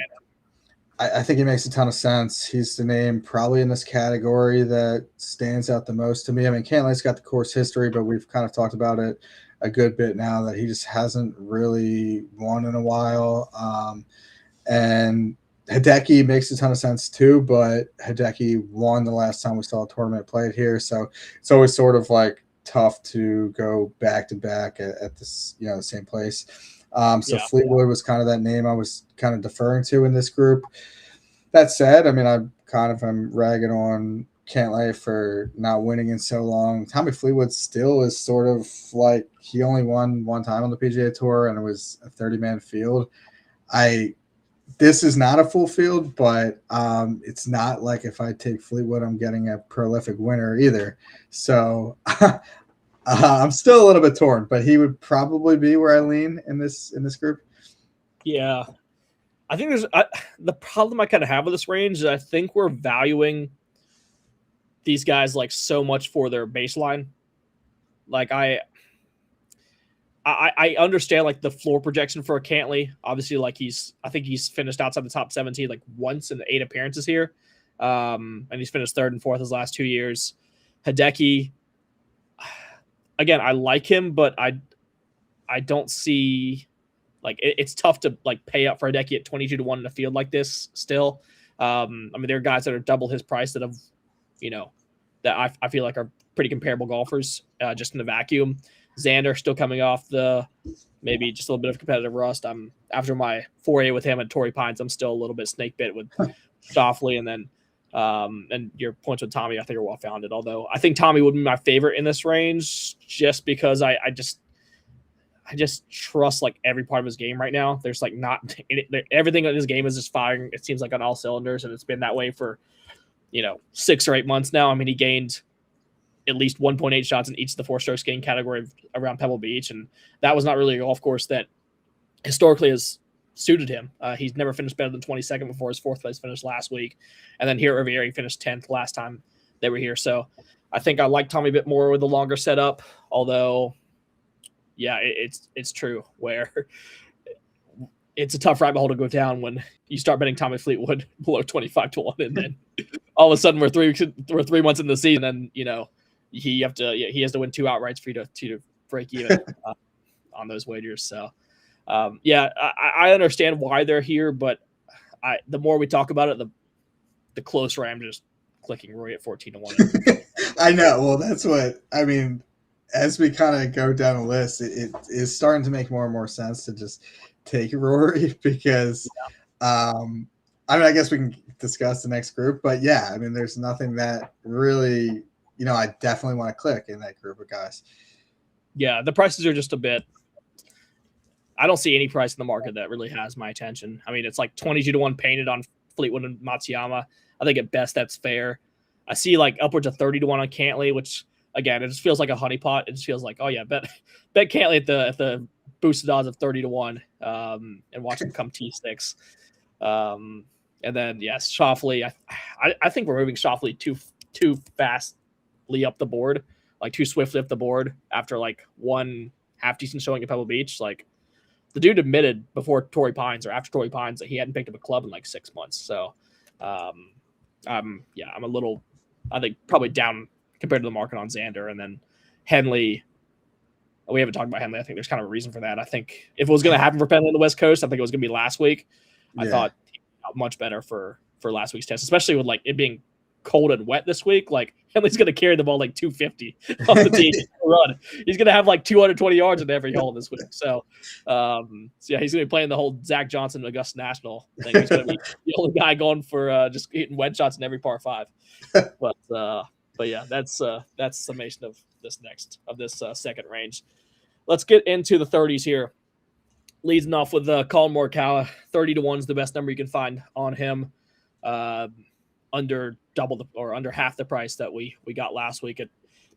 I think he makes a ton of sense. He's the name probably in this category that stands out the most to me. I mean, Cantley's got the course history, but we've kind of talked about it a good bit now that he just hasn't really won in a while. And Hideki makes a ton of sense too, but Hideki won the last time we saw a tournament played here. So it's always sort of like tough to go back to back at this, you know, the same place. Fleetwood was kind of that name I was kind of deferring to in this group. That said, I mean, I'm ragging on Cantlay for not winning in so long. Tommy Fleetwood still is sort of like, he only won one time on the PGA Tour, and it was a 30-man field. This is not a full field, but it's not like if I take Fleetwood, I'm getting a prolific winner either. So I'm still a little bit torn, but he would probably be where I lean in this group. Yeah, I think there's the problem I kind of have with this range is I think we're valuing these guys like so much for their baseline. Like I understand like the floor projection for a Cantley. Obviously, like I think he's finished outside the top 17 like once in the 8 appearances here. And he's finished 3rd and 4th his last 2 years. Hideki, again, I like him, but I don't see like it's tough to like pay up for Hideki at 22-1 in a field like this still. I mean, there are guys that are double his price that have, that I feel like are pretty comparable golfers just in the vacuum. Xander still coming off the maybe just a little bit of competitive rust. I'm after my foray with him at Torrey Pines, I'm still a little bit snake bit with Schauffele, and then and your points with Tommy, I think, are well founded. Although I think Tommy would be my favorite in this range, just because I just trust like every part of his game right now. There's like not everything in his game is just firing. It seems like on all cylinders, and it's been that way for 6 or 8 months now. I mean, he gained at least 1.8 shots in each of the 4-stroke gain category around Pebble Beach, and that was not really a golf course that historically has suited him. He's never finished better than 22nd before his 4th place finish last week, and then here at Riviera he finished 10th last time they were here. So I think I like Tommy a bit more with the longer setup, although yeah, it's true where it's a tough rabbit hole to go down when you start betting Tommy Fleetwood below 25-1, and then all of a sudden we're 3 months in the season, and he has to win 2 outrights for you to break even on those wagers. So I understand why they're here, but the more we talk about it, the closer I am just clicking Rory at 14-1. I know. Well, that's what I mean. As we kind of go down the list, it is starting to make more and more sense to just take Rory because, I mean, I guess we can discuss the next group, but yeah, I mean, there's nothing that really, I definitely want to click in that group of guys. Yeah, the prices are just a bit. I don't see any price in the market that really has my attention. I mean, it's like 22-1 painted on Fleetwood and Matsuyama. I think at best that's fair. I see like upwards of 30-1 on Cantley, which again, it just feels like a honeypot. It just feels like, oh yeah, bet Cantley at the boosted odds of 30-1, and watch him come T6. And then yes, Schauffele. I think we're moving Schauffele too fastly up the board, like too swiftly up the board after like one half decent showing at Pebble Beach. Like the dude admitted before Torrey Pines or after Torrey Pines that he hadn't picked up a club in like 6 months. So, I'm a little, I think probably down compared to the market on Xander. And then Henley, we haven't talked about Henley. I think there's kind of a reason for that. I think if it was going to happen for Henley on the West Coast, I think it was going to be last week. I thought he got much better for last week's test, especially with like it being cold and wet this week. Like Henley's going to carry the ball like 250 off the tee run. He's going to have like 220 yards in every hole this week. So yeah, he's going to be playing the whole Zach Johnson Augusta National thing. He's going to be the only guy going for just hitting wedge shots in every par 5. But yeah, that's summation of this second range. Let's get into the 30s here. Leading off with Colin Morikawa, 30-1 is the best number you can find on him. Under double under half the price that we got last week at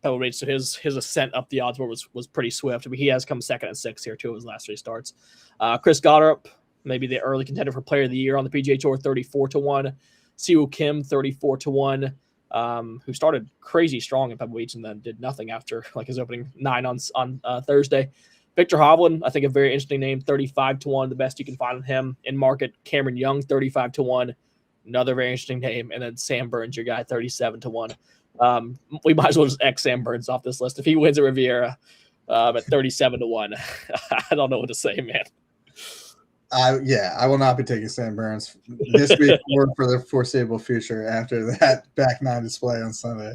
Pebble Beach. So his ascent up the odds board was pretty swift. I mean, he has come 2nd and 6th here, 2 of his last 3 starts. Chris Goddard, maybe the early contender for Player of the Year on the PGA Tour, 34-1. Siwoo Kim, 34-1. Who started crazy strong in Pebble Beach and then did nothing after like his opening 9 on Thursday. Victor Hovland, I think a very interesting name, 35-1, the best you can find on him in market. Cameron Young, 35-1, another very interesting name, and then Sam Burns, your guy, 37-1. We might as well just X Sam Burns off this list if he wins at Riviera at 37-1. I don't know what to say, man. I will not be taking Sam Burns this week or for the foreseeable future after that back 9 display on Sunday.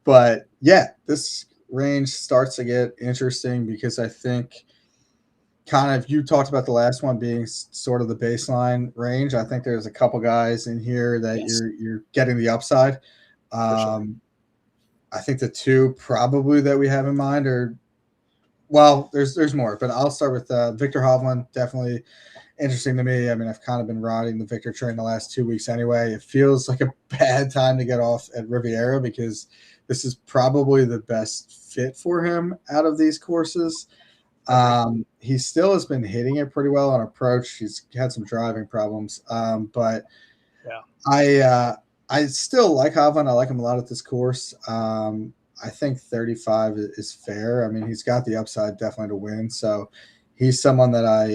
But yeah, this range starts to get interesting because I think kind of you talked about the last one being sort of the baseline range. I think there's a couple guys in here that you're getting the upside. Sure. I think the 2 probably that we have in mind are, well, there's more, but I'll start with Victor Hovland. Definitely interesting to me. I mean, I've kind of been riding the Victor train the last 2 weeks anyway. It feels like a bad time to get off at Riviera because this is probably the best fit for him out of these courses. He still has been hitting it pretty well on approach. He's had some driving problems, but yeah, I still like Hovland. I like him a lot at this course. I think 35 is fair. I mean, he's got the upside definitely to win. So he's someone that I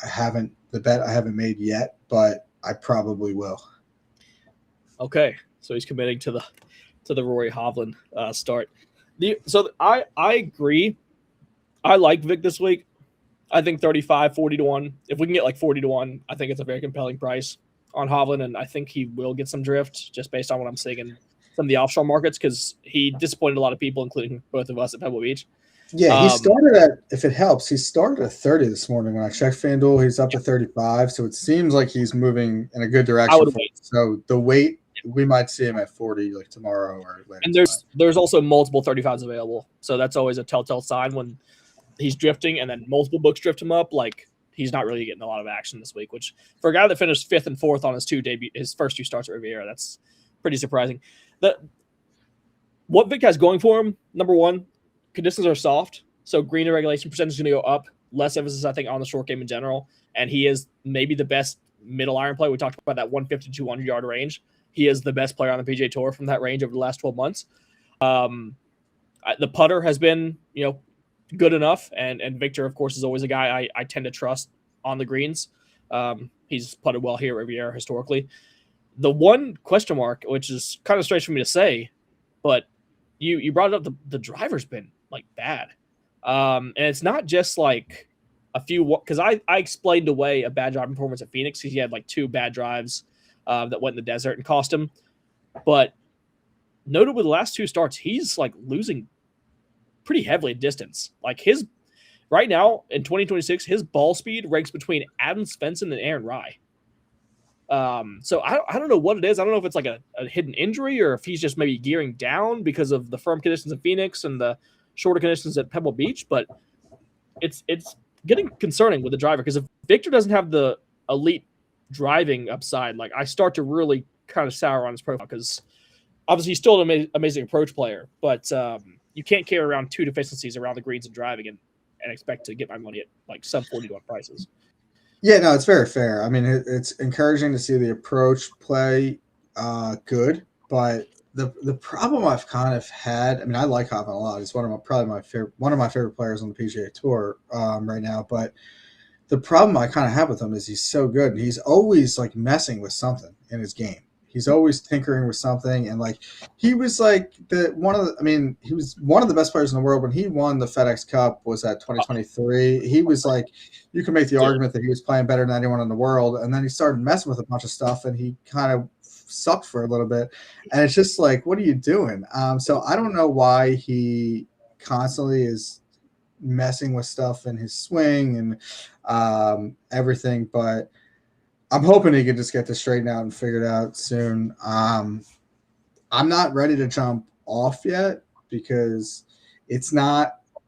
haven't made yet, but I probably will. Okay, so he's committing to the Rory Hovland start. I agree. I like Vic this week. I think 35, 40 to 1. If we can get like 40 to 1, I think it's a very compelling price on Hovland, and I think he will get some drift just based on what I'm seeing in some of the offshore markets because he disappointed a lot of people, including both of us at Pebble Beach. Yeah, he started at, if it helps, he started at 30 this morning. When I checked FanDuel, he's up to 35. So it seems like he's moving in a good direction. So the weight, we might see him at 40 like tomorrow or later. And there's also multiple 35s available. So that's always a telltale sign when he's drifting and then multiple books drift him up. Like he's not really getting a lot of action this week, which for a guy that finished 5th and 4th on his first 2 starts at Riviera, that's pretty surprising. What Vic has going for him, number one, conditions are soft, so green and regulation percentage is going to go up. Less emphasis, I think, on the short game in general, and he is maybe the best middle iron player. We talked about that 150 to 200 yard range. He is the best player on the PGA Tour from that range over the last 12 months. The putter has been, good enough, and Victor, of course, is always a guy I tend to trust on the greens. He's putted well here at Riviera historically. The one question mark, which is kind of strange for me to say, but you brought it up, the driver's been like bad. And it's not just like a few, because I explained away a bad driving performance at Phoenix because he had like 2 bad drives that went in the desert and cost him. But notably, the last 2 starts, he's like losing pretty heavily at distance. Like right now in 2026, his ball speed ranks between Adam Svensson and Aaron Rye. So I don't know what it is. I don't know if it's like a hidden injury or if he's just maybe gearing down because of the firm conditions in Phoenix and the shorter conditions at Pebble Beach, but it's getting concerning with the driver because if Victor doesn't have the elite driving upside, like I start to really kind of sour on his profile because obviously he's still an amazing approach player, but you can't carry around 2 deficiencies around the greens and driving and expect to get my money at like sub 40 to 1 prices. Yeah, no, it's very fair. I mean, it's encouraging to see the approach play good, but the problem I've kind of had, I mean, I like Hovland a lot. He's one of my favorite players on the PGA Tour right now. But the problem I kind of have with him is he's so good, and he's always like messing with something in his game. He's always tinkering with something, and like he was like he was one of the best players in the world when he won the FedEx Cup. Was that 2023? He was like, you can make the argument that he was playing better than anyone in the world, and then he started messing with a bunch of stuff, and he kind of sucked for a little bit, and it's just like, what are you doing? So I don't know why he constantly is messing with stuff in his swing and everything, but I'm hoping he can just get this straightened out and figured out soon. I'm not ready to jump off yet because it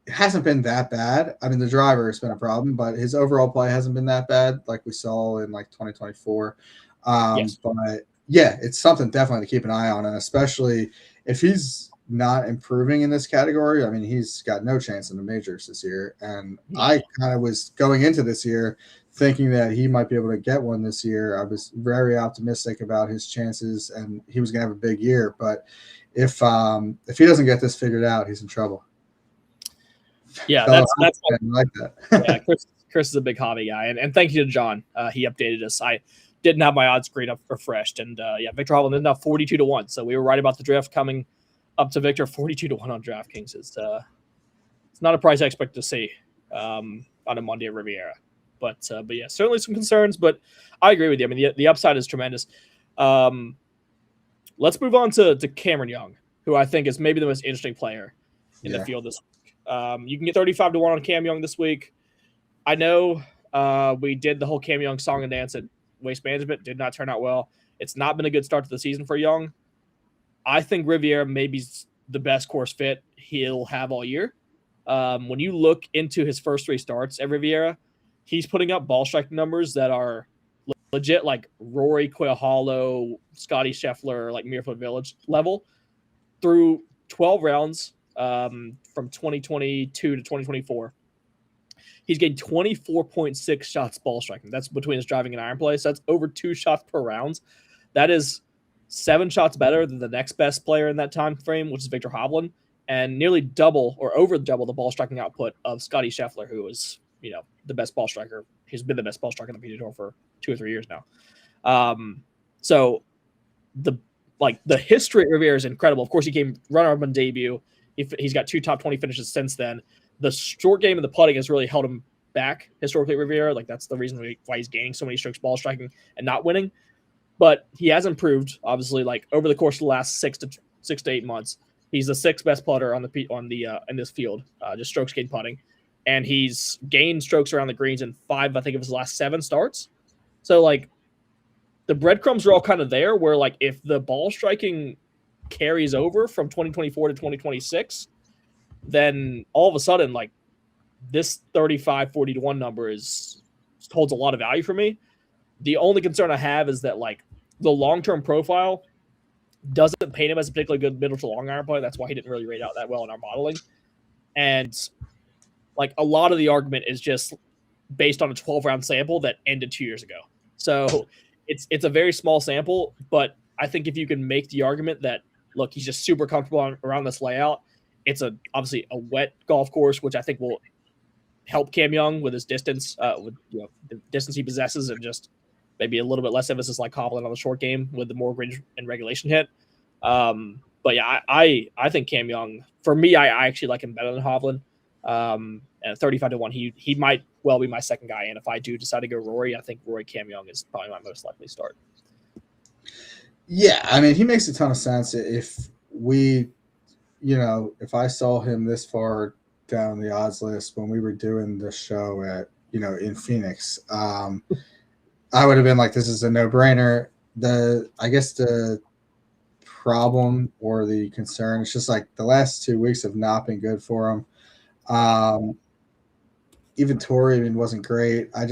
hasn't been that bad. I mean, the driver has been a problem, but his overall play hasn't been that bad like we saw in like 2024. Yes. But yeah, it's something definitely to keep an eye on, and especially if he's not improving in this category. I mean, he's got no chance in the majors this year, and I kind of was going into this year thinking that he might be able to get one this year. I was very optimistic about his chances, and he was going to have a big year. But if he doesn't get this figured out, he's in trouble. Yeah, that's like that. Yeah, Chris is a big hobby guy, and thank you to John. He updated us. I didn't have my odds screen up refreshed, and Victor Hovland is now 42 to 1. So we were right about the drift coming up to Victor. 42 to 1 on DraftKings. It's not a price I expect to see on a Monday at Riviera. But yeah, certainly some concerns, but I agree with you. I mean, the upside is tremendous. Let's move on to Cameron Young, who I think is maybe the most interesting player in the field this week. You can get 35 to 1 on Cam Young this week. I know we did the whole Cam Young song and dance at Waste Management. Did not turn out well. It's not been a good start to the season for Young. I think Riviera may be the best course fit he'll have all year. When you look into his first 3 starts at Riviera, he's putting up ball striking numbers that are legit, like Rory, Quail Hollow, Scotty Scheffler, like Muirfield Village level through 12 rounds from 2022 to 2024. He's getting 24.6 shots ball striking. That's between his driving and iron play. So that's over 2 shots per round. That is 7 shots better than the next best player in that time frame, which is Victor Hovland, and nearly double or over double the ball striking output of Scotty Scheffler, who is the best ball striker. He's been the best ball striker in the PGA Tour for 2 or 3 years now. So the history at Riviera is incredible. Of course, he came runner-up on debut. He's got 2 top 20 finishes since then. The short game and the putting has really held him back historically at Riviera. Like that's the reason why he's gaining so many strokes ball striking and not winning. But he has improved, obviously, like over the course of the last 6 to 8 months. He's the 6th best putter on the in this field, just strokes gained putting, and he's gained strokes around the greens in 5, I think, of his last 7 starts. So like the breadcrumbs are all kind of there. Where like if the ball striking carries over from 2024 to 2026, then all of a sudden like this 35-40 to 1 number holds a lot of value for me. The only concern I have is that like the long-term profile doesn't paint him as a particularly good middle to long iron player. That's why he didn't really rate out that well in our modeling. And like a lot of the argument is just based on a 12-round sample that ended 2 years ago. So it's a very small sample, but I think if you can make the argument that, look, he's just super comfortable around this layout. It's obviously a wet golf course, which I think will help Cam Young with his distance, with the distance he possesses, and just maybe a little bit less emphasis like Hovland on the short game with the more range and regulation hit. But yeah, I think Cam Young, for me, I actually like him better than Hovland. And at 35 to 1, he might well be my second guy. And if I do decide to go Rory, I think Rory Cam Young is probably my most likely start. Yeah, I mean, he makes a ton of sense. If if I saw him this far down the odds list when we were doing the show at, in Phoenix, I would have been like, this is a no-brainer. I guess the problem or the concern, it's just like the last 2 weeks have not been good for him. Even Torrey, wasn't great. I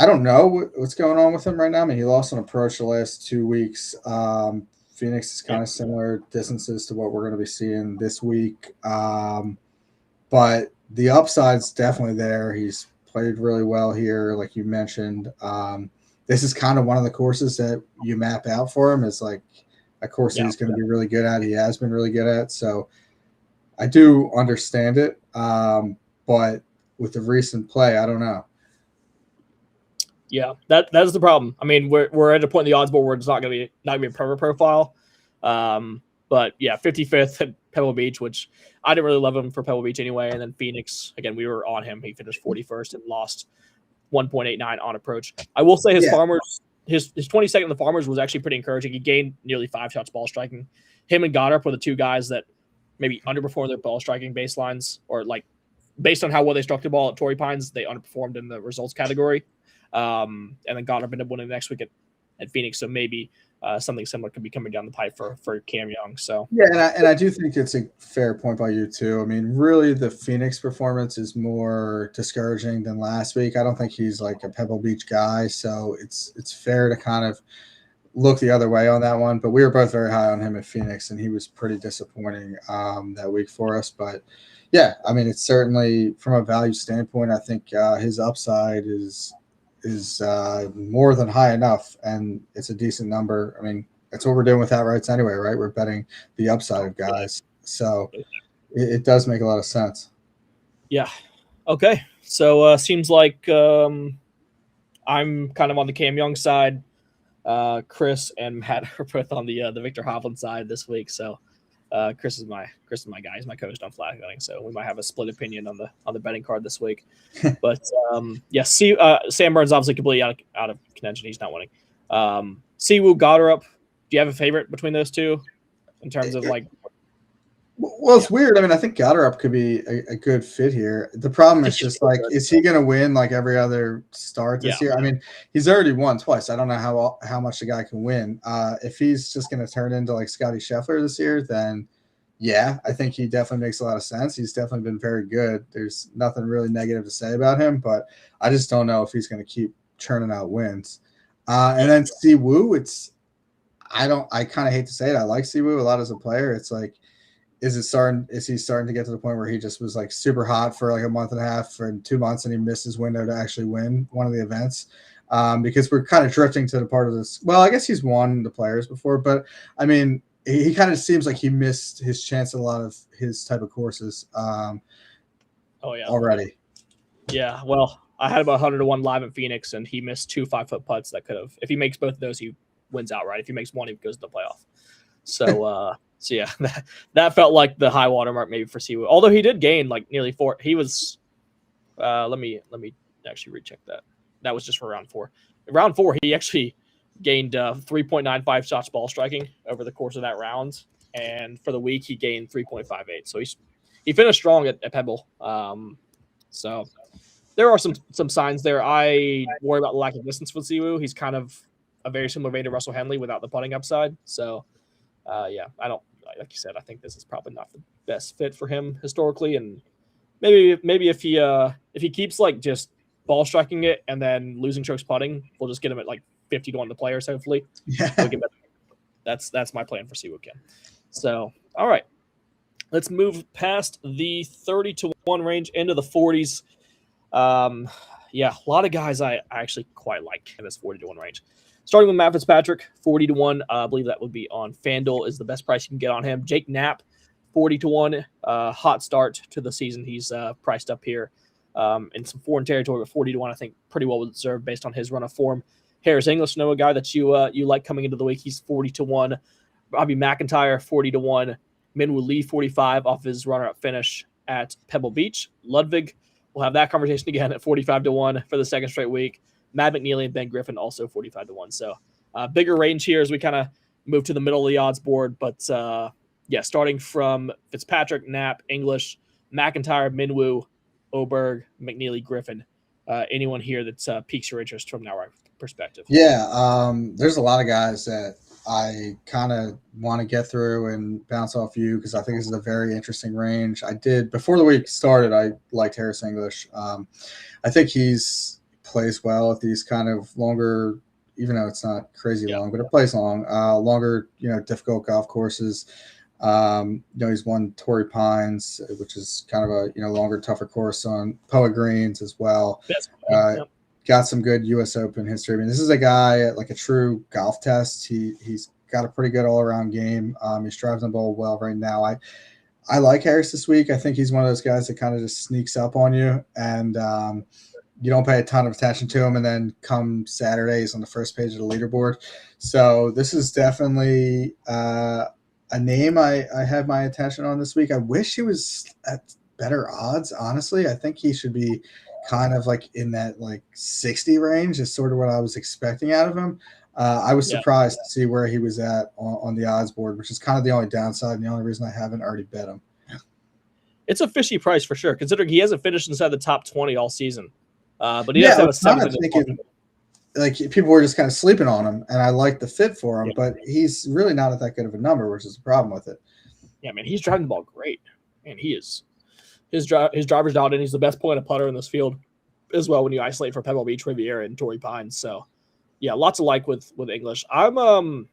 don't know what's going on with him right now. I mean, he lost an approach the last 2 weeks. Phoenix is kind of similar distances to what we're going to be seeing this week. But the upside's definitely there. He's played really well here, like you mentioned. This is kind of one of the courses that you map out for him. It's like a course that he's going to be really good at. He has been really good at. So I do understand it. But with the recent play, I don't know. Yeah, that is the problem. I mean, we're at a point in the odds board where it's not gonna be a perfect profile. But yeah, 55th at Pebble Beach, which I didn't really love him for Pebble Beach anyway. And then Phoenix, again, we were on him. He finished 41st and lost 1.89 on approach. I will say his 22nd in the Farmers was actually pretty encouraging. He gained nearly 5 shots ball striking. Him and Goddard were the 2 guys that maybe underperformed their ball striking baselines, or like based on how well they struck the ball at Torrey Pines, they underperformed in the results category. And then Goddard ended up winning next week at Phoenix. So maybe something similar could be coming down the pipe for Cam Young. So yeah, and I do think it's a fair point by you too. I mean, really, the Phoenix performance is more discouraging than last week. I don't think he's like a Pebble Beach guy, so it's fair to kind of look the other way on that one. But we were both very high on him at Phoenix, and he was pretty disappointing that week for us. But yeah, I mean, it's certainly from a value standpoint, I think his upside is more than high enough, and it's a decent number. I mean, that's what we're doing with outrights anyway, right? We're betting the upside of guys, so it does make a lot of sense. Yeah. Okay. So seems like I'm kind of on the Cam Young side. Chris and Matt are both on the Victor Hovland side this week. So Chris is my guy. He's my coach on flag betting, so we might have a split opinion on the betting card this week. But Sam Burns obviously completely out of contention. He's not winning. Siwoo Goddard. Do you have a favorite between those two in terms of like? Well, it's weird. I mean, I think Goddard could be a good fit here. The problem is just like, is he going to win like every other start this year? I mean, he's already won twice. I don't know how much the guy can win. If he's just going to turn into like Scotty Scheffler this year, then yeah, I think he definitely makes a lot of sense. He's definitely been very good. There's nothing really negative to say about him, but I just don't know if he's going to keep churning out wins. And then Siwoo, I kind of hate to say it. I like Siwoo a lot as a player. It's like, is he starting to get to the point where he just was like super hot for like a month and a half or 2 months, and he missed his window to actually win one of the events? Because we're kind of drifting to the part of this. Well, I guess he's won the Players before, but I mean, he kind of seems like he missed his chance at a lot of his type of courses. Already. Yeah. Well, I had about 100 to 1 live in Phoenix, and he missed 2 5-foot putts that could have. If he makes both of those, he wins outright. If he makes one, he goes to the playoff. So So yeah, that felt like the high water mark maybe for Siwoo. Although he did gain like nearly 4. He was let me actually recheck that. That was just for round 4. In round 4, he actually gained 3.95 shots ball striking over the course of that round, and for the week he gained 3.58. So he finished strong at Pebble. So there are some signs there. I worry about the lack of distance with Siwoo. He's kind of a very similar vein to Russell Henley without the putting upside. So yeah, I don't like you said. I think this is probably not the best fit for him historically, and maybe if he keeps like just ball striking it and then losing strokes putting, we'll just get him at like 50-1 to players. Hopefully, Yeah. that's my plan for Siwoo Kim. So all right, let's move past the 30-1 range into the 40s. Yeah, a lot of guys I actually quite like in this 40-1 range. Starting with Matt Fitzpatrick, 40-1. I believe that would be on FanDuel is the best price you can get on him. Jake Knapp, 40-1. Hot start to the season. He's priced up here in some foreign territory, but 40-1, I think pretty well deserved based on his run of form. Harris English, a guy that you like coming into the week. He's 40-1. Bobby McIntyre, 40-1. Minwoo Lee, 45 off his runner-up finish at Pebble Beach. Ludwig, we'll have that conversation again at 45-1 for the second straight week. Matt McNeill and Ben Griffin also 45-1. So bigger range here as we kind of move to the middle of the odds board. But yeah, starting from Fitzpatrick, Knapp, English, McIntyre, Minwoo, Oberg, McNeely, Griffin. Anyone here that piques your interest from our perspective? Yeah, there's a lot of guys that I kind of want to get through and bounce off you because I think this is a very interesting range. I did before the week started. I liked Harris English. I think plays well at these kind of longer, even though it's not crazy long, but it plays longer, difficult golf courses. He's won Torrey Pines, which is kind of a, longer, tougher course on Poa Greens as well. Got some good U.S. Open history. I mean, this is a guy like a true golf test. He's got a pretty good all-around game. He's driving the ball well right now. I like Harris this week. I think he's one of those guys that kind of just sneaks up on you and you don't pay a ton of attention to him, and then come Saturday, he's on the first page of the leaderboard. So this is definitely a name I have my attention on this week. I wish he was at better odds, honestly. I think he should be kind of like in that like 60 range is sort of what I was expecting out of him. I was surprised to see where he was at on the odds board, which is kind of the only downside and the only reason I haven't already bet him. It's a fishy price for sure, considering he hasn't finished inside the top 20 all season. But he does have a 7. Like people were just kind of sleeping on him, and I like the fit for him, but he's really not at that good of a number, which is the problem with it. Yeah, man, he's driving the ball great, and he is. His driver's dialed in. He's the best point of putter in this field as well when you isolate for Pebble Beach, Riviera, and Torrey Pines. So, yeah, lots of like with English. I'm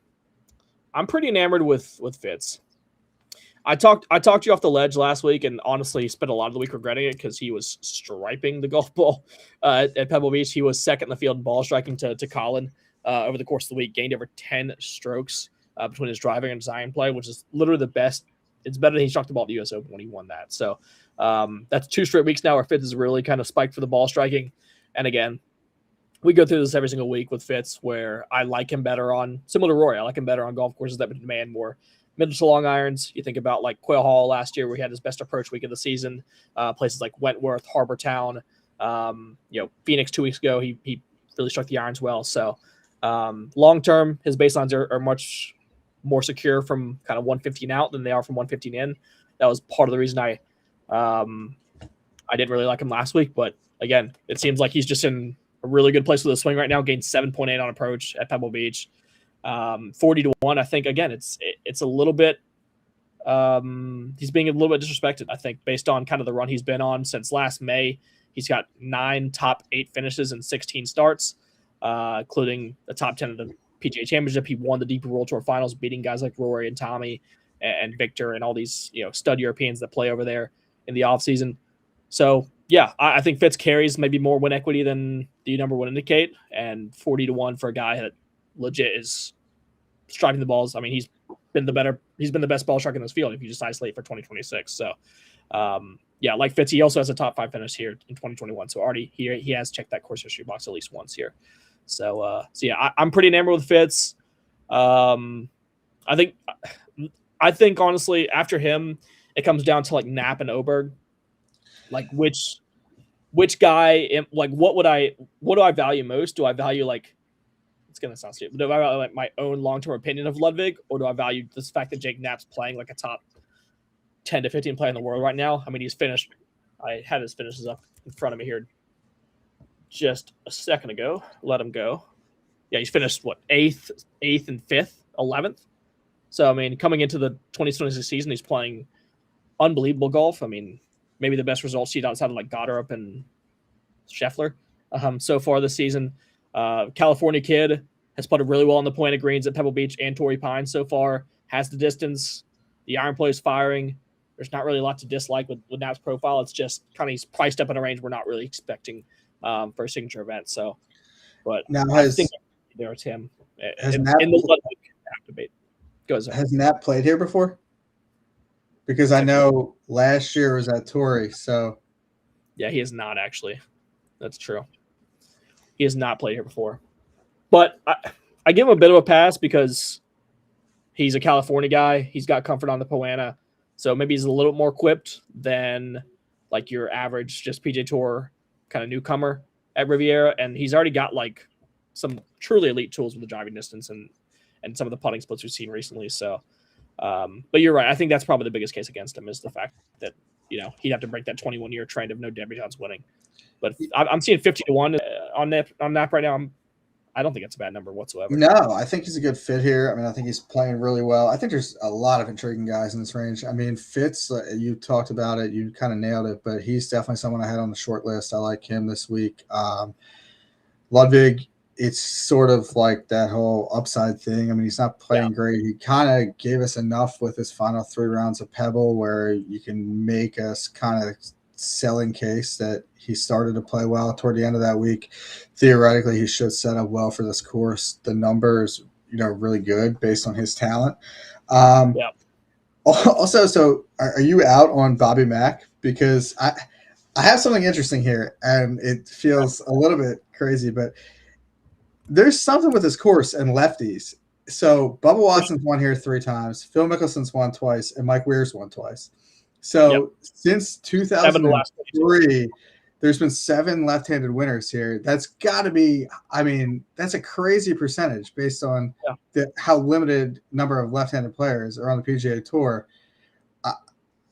pretty enamored with Fitz. I talked you off the ledge last week, and honestly spent a lot of the week regretting it because he was striping the golf ball at Pebble Beach. He was second in the field in ball striking to Colin over the course of the week. Gained over 10 strokes between his driving and his iron play, which is literally the best. It's better than he struck the ball at the U.S. Open when he won that. So that's 2 straight weeks now where Fitz is really kind of spiked for the ball striking. And again, we go through this every single week with Fitz where I like him better on, similar to Rory, I like him better on golf courses that would demand more middle to long irons. You think about like Quail Hall last year where he had his best approach week of the season. Places like Wentworth, Harbor Town, Phoenix 2 weeks ago, he really struck the irons well. So long term, his baselines are much more secure from kind of 115 out than they are from 115 in. That was part of the reason I didn't really like him last week. But again, it seems like he's just in a really good place with a swing right now. Gained 7.8 on approach at Pebble Beach. 40-1. I think again, it's a little bit. He's being a little bit disrespected. I think based on kind of the run he's been on since last May, he's got 9 top 8 finishes and 16 starts, including the top 10 of the PGA Championship. He won the Deep World Tour Finals, beating guys like Rory and Tommy and Victor and all these stud Europeans that play over there in the off season. So yeah, I think Fitz carries maybe more win equity than the number would indicate, and 40-1 for a guy that legit is striping the balls. I mean, he's been the best ball striker in this field if you just isolate for 2026. So yeah, like Fitz, he also has a top 5 finish here in 2021. So already he has checked that course history box at least once here. So yeah, I'm pretty enamored with Fitz. I think I think honestly, after him, it comes down to like Knapp and Oberg. Like which guy? Like what do I value most? Do I value like it's gonna sound stupid, but do I value like my own long term opinion of Ludwig, or do I value this fact that Jake Knapp's playing like a top 10 to 15 player in the world right now? I mean, he's finished. I had his finishes up in front of me here just a second ago. Let him go. Yeah, he's finished what eighth and fifth, 11th. So I mean, coming into the 2026 season, he's playing unbelievable golf. I mean, maybe the best results he'd outside of like Goddard and Scheffler so far this season. California kid has putted really well on the point of greens at Pebble Beach and Torrey Pines so far. Has the distance. The iron play is firing. There's not really a lot to dislike with Knapp's profile. It's just kind of he's priced up in a range we're not really expecting for a signature event. So, but now I think there's him in the Ludwig debate. Has Knapp played here before? Because I know last year was at Torrey, so yeah, he has not actually. That's true. He has not played here before, but I give him a bit of a pass because he's a California guy. He's got comfort on the Poana, so maybe he's a little bit more equipped than like your average just PGA Tour kind of newcomer at Riviera, and he's already got like some truly elite tools with the driving distance and some of the putting splits we've seen recently. So, but you're right. I think that's probably the biggest case against him is the fact that he'd have to break that 21-year trend of no debutantes winning. But I'm seeing 50-1 on that right now. I don't think it's a bad number whatsoever. No, I think he's a good fit here. I mean, I think he's playing really well. I think there's a lot of intriguing guys in this range. I mean, Fitz, you talked about it. You kind of nailed it, but he's definitely someone I had on the short list. I like him this week. Ludwig, it's sort of like that whole upside thing. I mean, he's not playing great. He kind of gave us enough with his final 3 rounds of Pebble where you can make us kind of selling case that he started to play well toward the end of that week. Theoretically, he should set up well for this course. The numbers, really good based on his talent. Also, so are you out on Bobby Mack? Because I have something interesting here, and it feels a little bit crazy, but there's something with this course and lefties. So Bubba Watson's won here 3 times, Phil Mickelson's won twice, and Mike Weir's won twice. So since 2003, there's been 7 left-handed winners here. That's got to be, I mean, that's a crazy percentage based on how limited number of left-handed players are on the PGA Tour.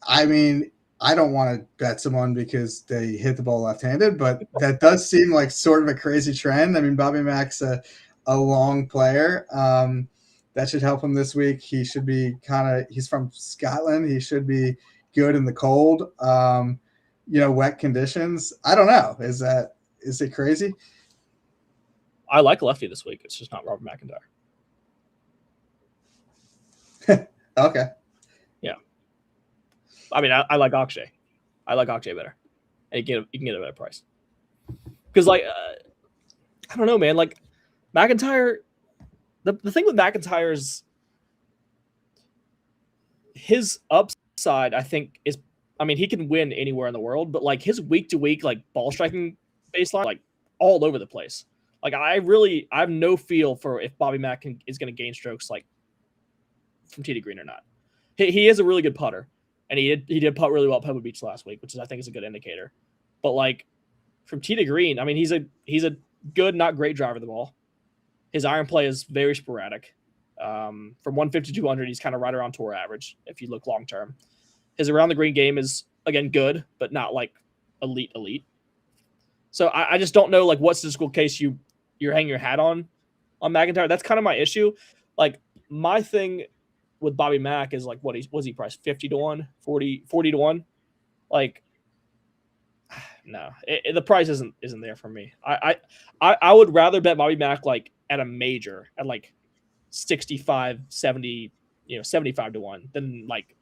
I mean, I don't want to bet someone because they hit the ball left-handed, but that does seem like sort of a crazy trend. I mean, Bobby Mack's a long player. That should help him this week. He should be he's from Scotland. He should be good in the cold, wet conditions. I don't know. Is it crazy? I like lefty this week. It's just not Robert McIntyre. Okay. Yeah. I mean, I like Akshay. I like Akshay better. And you can get a better price. Because, like, I don't know, man. Like, McIntyre, the thing with McIntyre is his upside, I think, is, I mean, he can win anywhere in the world, but, like, his week-to-week, like, ball striking baseline, like, all over the place. Like, I have no feel for if Bobby Mack is going to gain strokes, like, from tee to green or not. He is a really good putter, and he did putt really well at Pebble Beach last week, which I think is a good indicator. But, like, from tee to green, I mean, he's a good, not great driver of the ball. His iron play is very sporadic. From 150 to 200, he's kind of right around tour average if you look long term. His around the green game is, again, good, but not like elite. So I just don't know like what statistical case you're hanging your hat on McIntyre. That's kind of my issue. Like my thing with Bobby Mack is like what was he priced 50-1, 40-1? Like no, the price isn't there for me. I would rather bet Bobby Mack like at a major at like 65, 70, 75-1 than like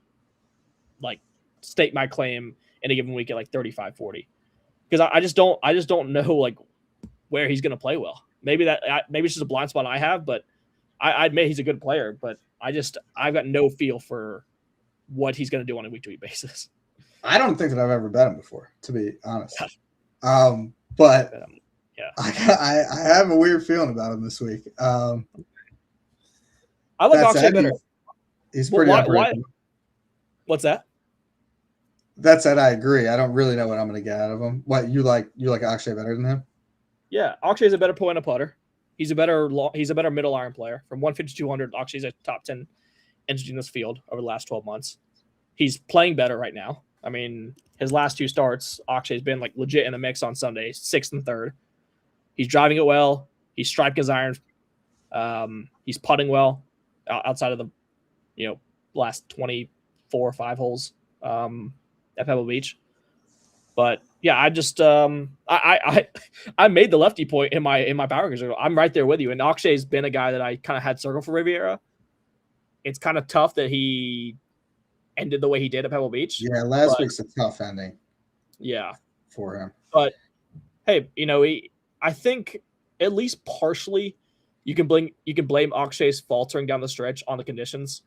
stake my claim in a given week at like 35, 40. Because I just don't know like where he's going to play well. Maybe it's just a blind spot I have, but I admit he's a good player, but I've got no feel for what he's going to do on a week-to-week basis. I don't think that I've ever bet him before, to be honest. But yeah, I have a weird feeling about him this week. I like Akshay better. He's pretty unpredictable. What's that? That said, I agree. I don't really know what I'm going to get out of him. What you like Akshay better than him? Yeah, Akshay's a better point and putter. He's a better middle iron player. From 150 to 200, Akshay's a top 10 entity in this field over the last 12 months. He's playing better right now. I mean, his last 2 starts, Akshay's been like legit in the mix on Sunday, 6th and 3rd. He's driving it well. He's striking his iron. He's putting well outside of the last 24 or 5 holes at Pebble Beach. But yeah, I just I made the lefty point in my power control. I'm right there with you. And Akshay's been a guy that I kind of had circled for Riviera. It's kind of tough that he ended the way he did at Pebble Beach. Yeah, last week's a tough ending. Yeah, for him. But hey, I think at least partially you can blame Akshay's faltering down the stretch on the conditions.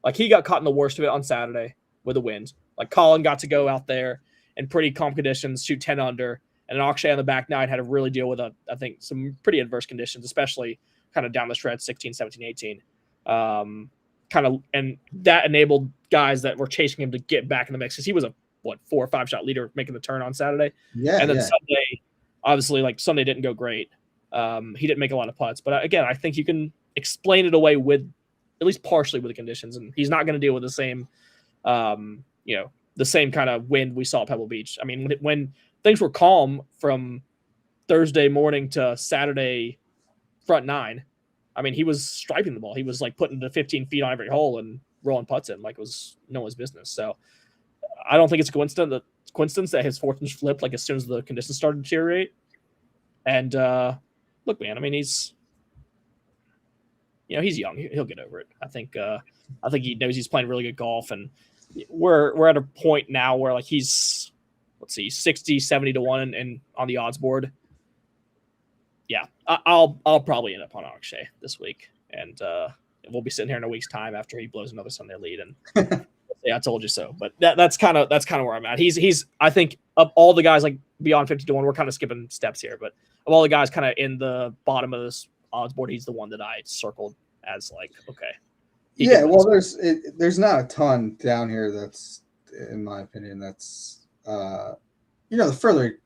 Like he got caught in the worst of it on Saturday with the wind. Like Colin got to go out there in pretty calm conditions, shoot 10 under, and Akshay on the back nine had to really deal with I think some pretty adverse conditions, especially kind of down the stretch, 16, 17, 18. And that enabled guys that were chasing him to get back in the mix because he was a 4 or 5 shot leader making the turn on Saturday. Yeah. And then Sunday, obviously, like Sunday didn't go great. He didn't make a lot of putts, but again, I think you can explain it away with at least partially with the conditions, and he's not going to deal with the same, the same kind of wind we saw at Pebble Beach. I mean, when things were calm from Thursday morning to Saturday front nine, I mean, he was striping the ball. He was like putting the 15 feet on every hole and rolling putts in like it was no one's business. So I don't think it's a coincidence that his fortunes flipped like as soon as the conditions started to deteriorate. And look, man, I mean, he's young. He'll get over it. I think he knows he's playing really good golf, and we're at a point now where like he's 60, 70 to 1 and on the odds board. Yeah, I'll probably end up on Akshay this week, and we'll be sitting here in a week's time after he blows another Sunday lead, and yeah, I told you so. But that's kind of where I'm at. He's I think of all the guys like beyond 50 to 1, we're kind of skipping steps here, but of all the guys kind of in the bottom of this odds board, he's the one that I circled as like, okay. Yeah, well, there's not a ton down here that's, in my opinion, that's the further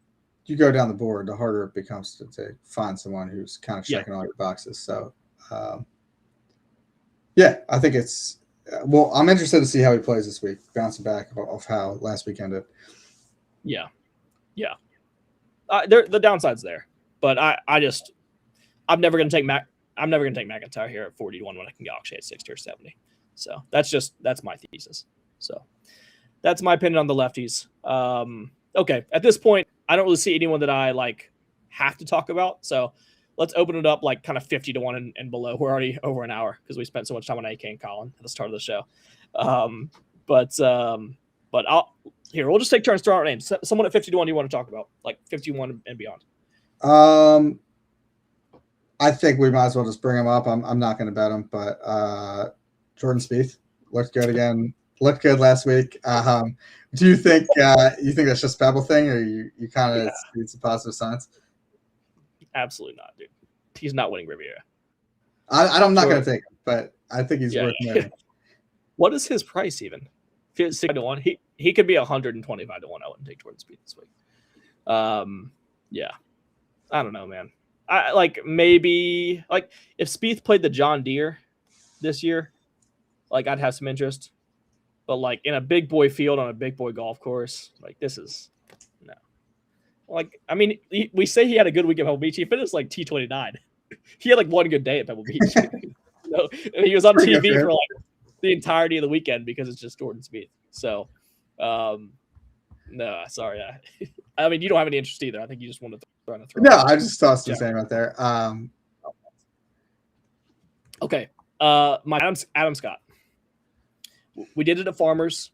you go down the board, the harder it becomes to find someone who's kind of checking all your boxes. So, I think it's well, I'm interested to see how he plays this week, bouncing back off how last week ended. Yeah. The downside's there, but I'm never going to take McIntyre here at 40 to 1 when I can get Akshay at 60 or 70. So that's my thesis. So that's my opinion on the lefties. Okay. At this point, I don't really see anyone that I like have to talk about. So let's open it up like kind of 50 to 1 and below. We're already over an hour because we spent so much time on AK and Colin at the start of the show. But we'll just take turns throwing out names. Someone at 50 to 1 you want to talk about, like 51 and beyond. I think we might as well just bring him up. I'm not going to bet him, but Jordan Spieth looked good again. Looked good last week. Do you think that's just a Pebble thing, or you kind of see some positive signs? Absolutely not, dude. He's not winning Riviera. I'm not going to take him, but I think he's worth winning. What is his price even? 60 to 1. He could be 125 to 1. I wouldn't take Jordan Spieth this week. I don't know, man. I like maybe like if Spieth played the John Deere this year, like I'd have some interest. But like in a big boy field on a big boy golf course, like this is no. Like I mean, we say he had a good week at Pebble Beach. He finished like T29. He had like one good day at Pebble Beach. And he was on TV for like the entirety of the weekend because it's just Jordan Spieth. So, no, sorry. I mean, you don't have any interest either. I think you just want to throw I just tossed his name out there. Okay. My Adam Scott. We did it at Farmers.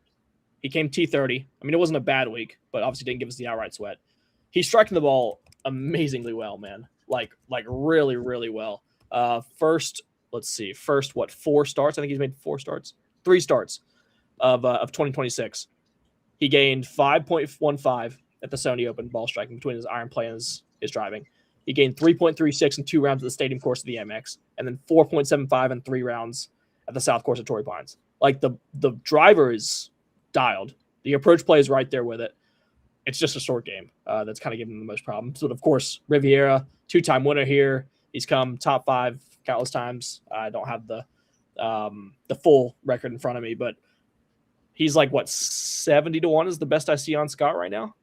He came T30. I mean, it wasn't a bad week, but obviously didn't give us the outright sweat. He's striking the ball amazingly well, man. Like really, really well. First, 4 starts? I think he's made 3 starts of 2026. He gained 5.15 at the Sony Open ball striking between his iron play and his driving. He gained 3.36 in 2 rounds at the Stadium course of the MX, and then 4.75 in 3 rounds at the South course of Torrey Pines. Like the driver is dialed. The approach play is right there with it. It's just a short game that's kind of giving him the most problems. But of course, Riviera, 2-time winner here. He's come top 5 countless times. I don't have the full record in front of me, but he's like 70-1 is the best I see on Scott right now.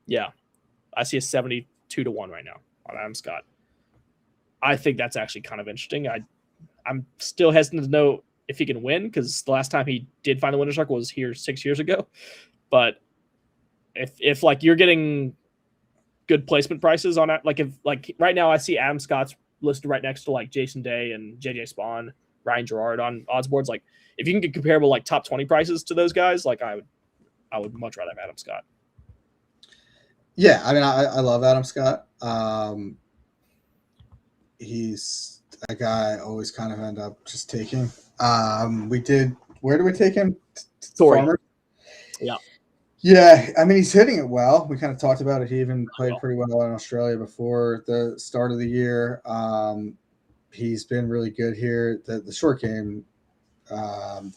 Yeah, I see a 72-1 right now on Adam Scott. I think that's actually kind of interesting. I'm still hesitant to know if he can win because the last time he did find the winner's circle was here 6 years ago. But if like you're getting good placement prices on that, like if like right now I see Adam Scott's listed right next to like Jason Day and JJ Spawn, Ryan Gerard on odds boards. Like if you can get comparable like top 20 prices to those guys, like I would much rather have Adam Scott. Yeah, I mean I love Adam Scott. He's a guy I always kind of end up just taking. Where did we take him? Farmers? Yeah. Yeah, I mean, he's hitting it well. We kind of talked about it. He even played pretty well in Australia before the start of the year. He's been really good here. The short game,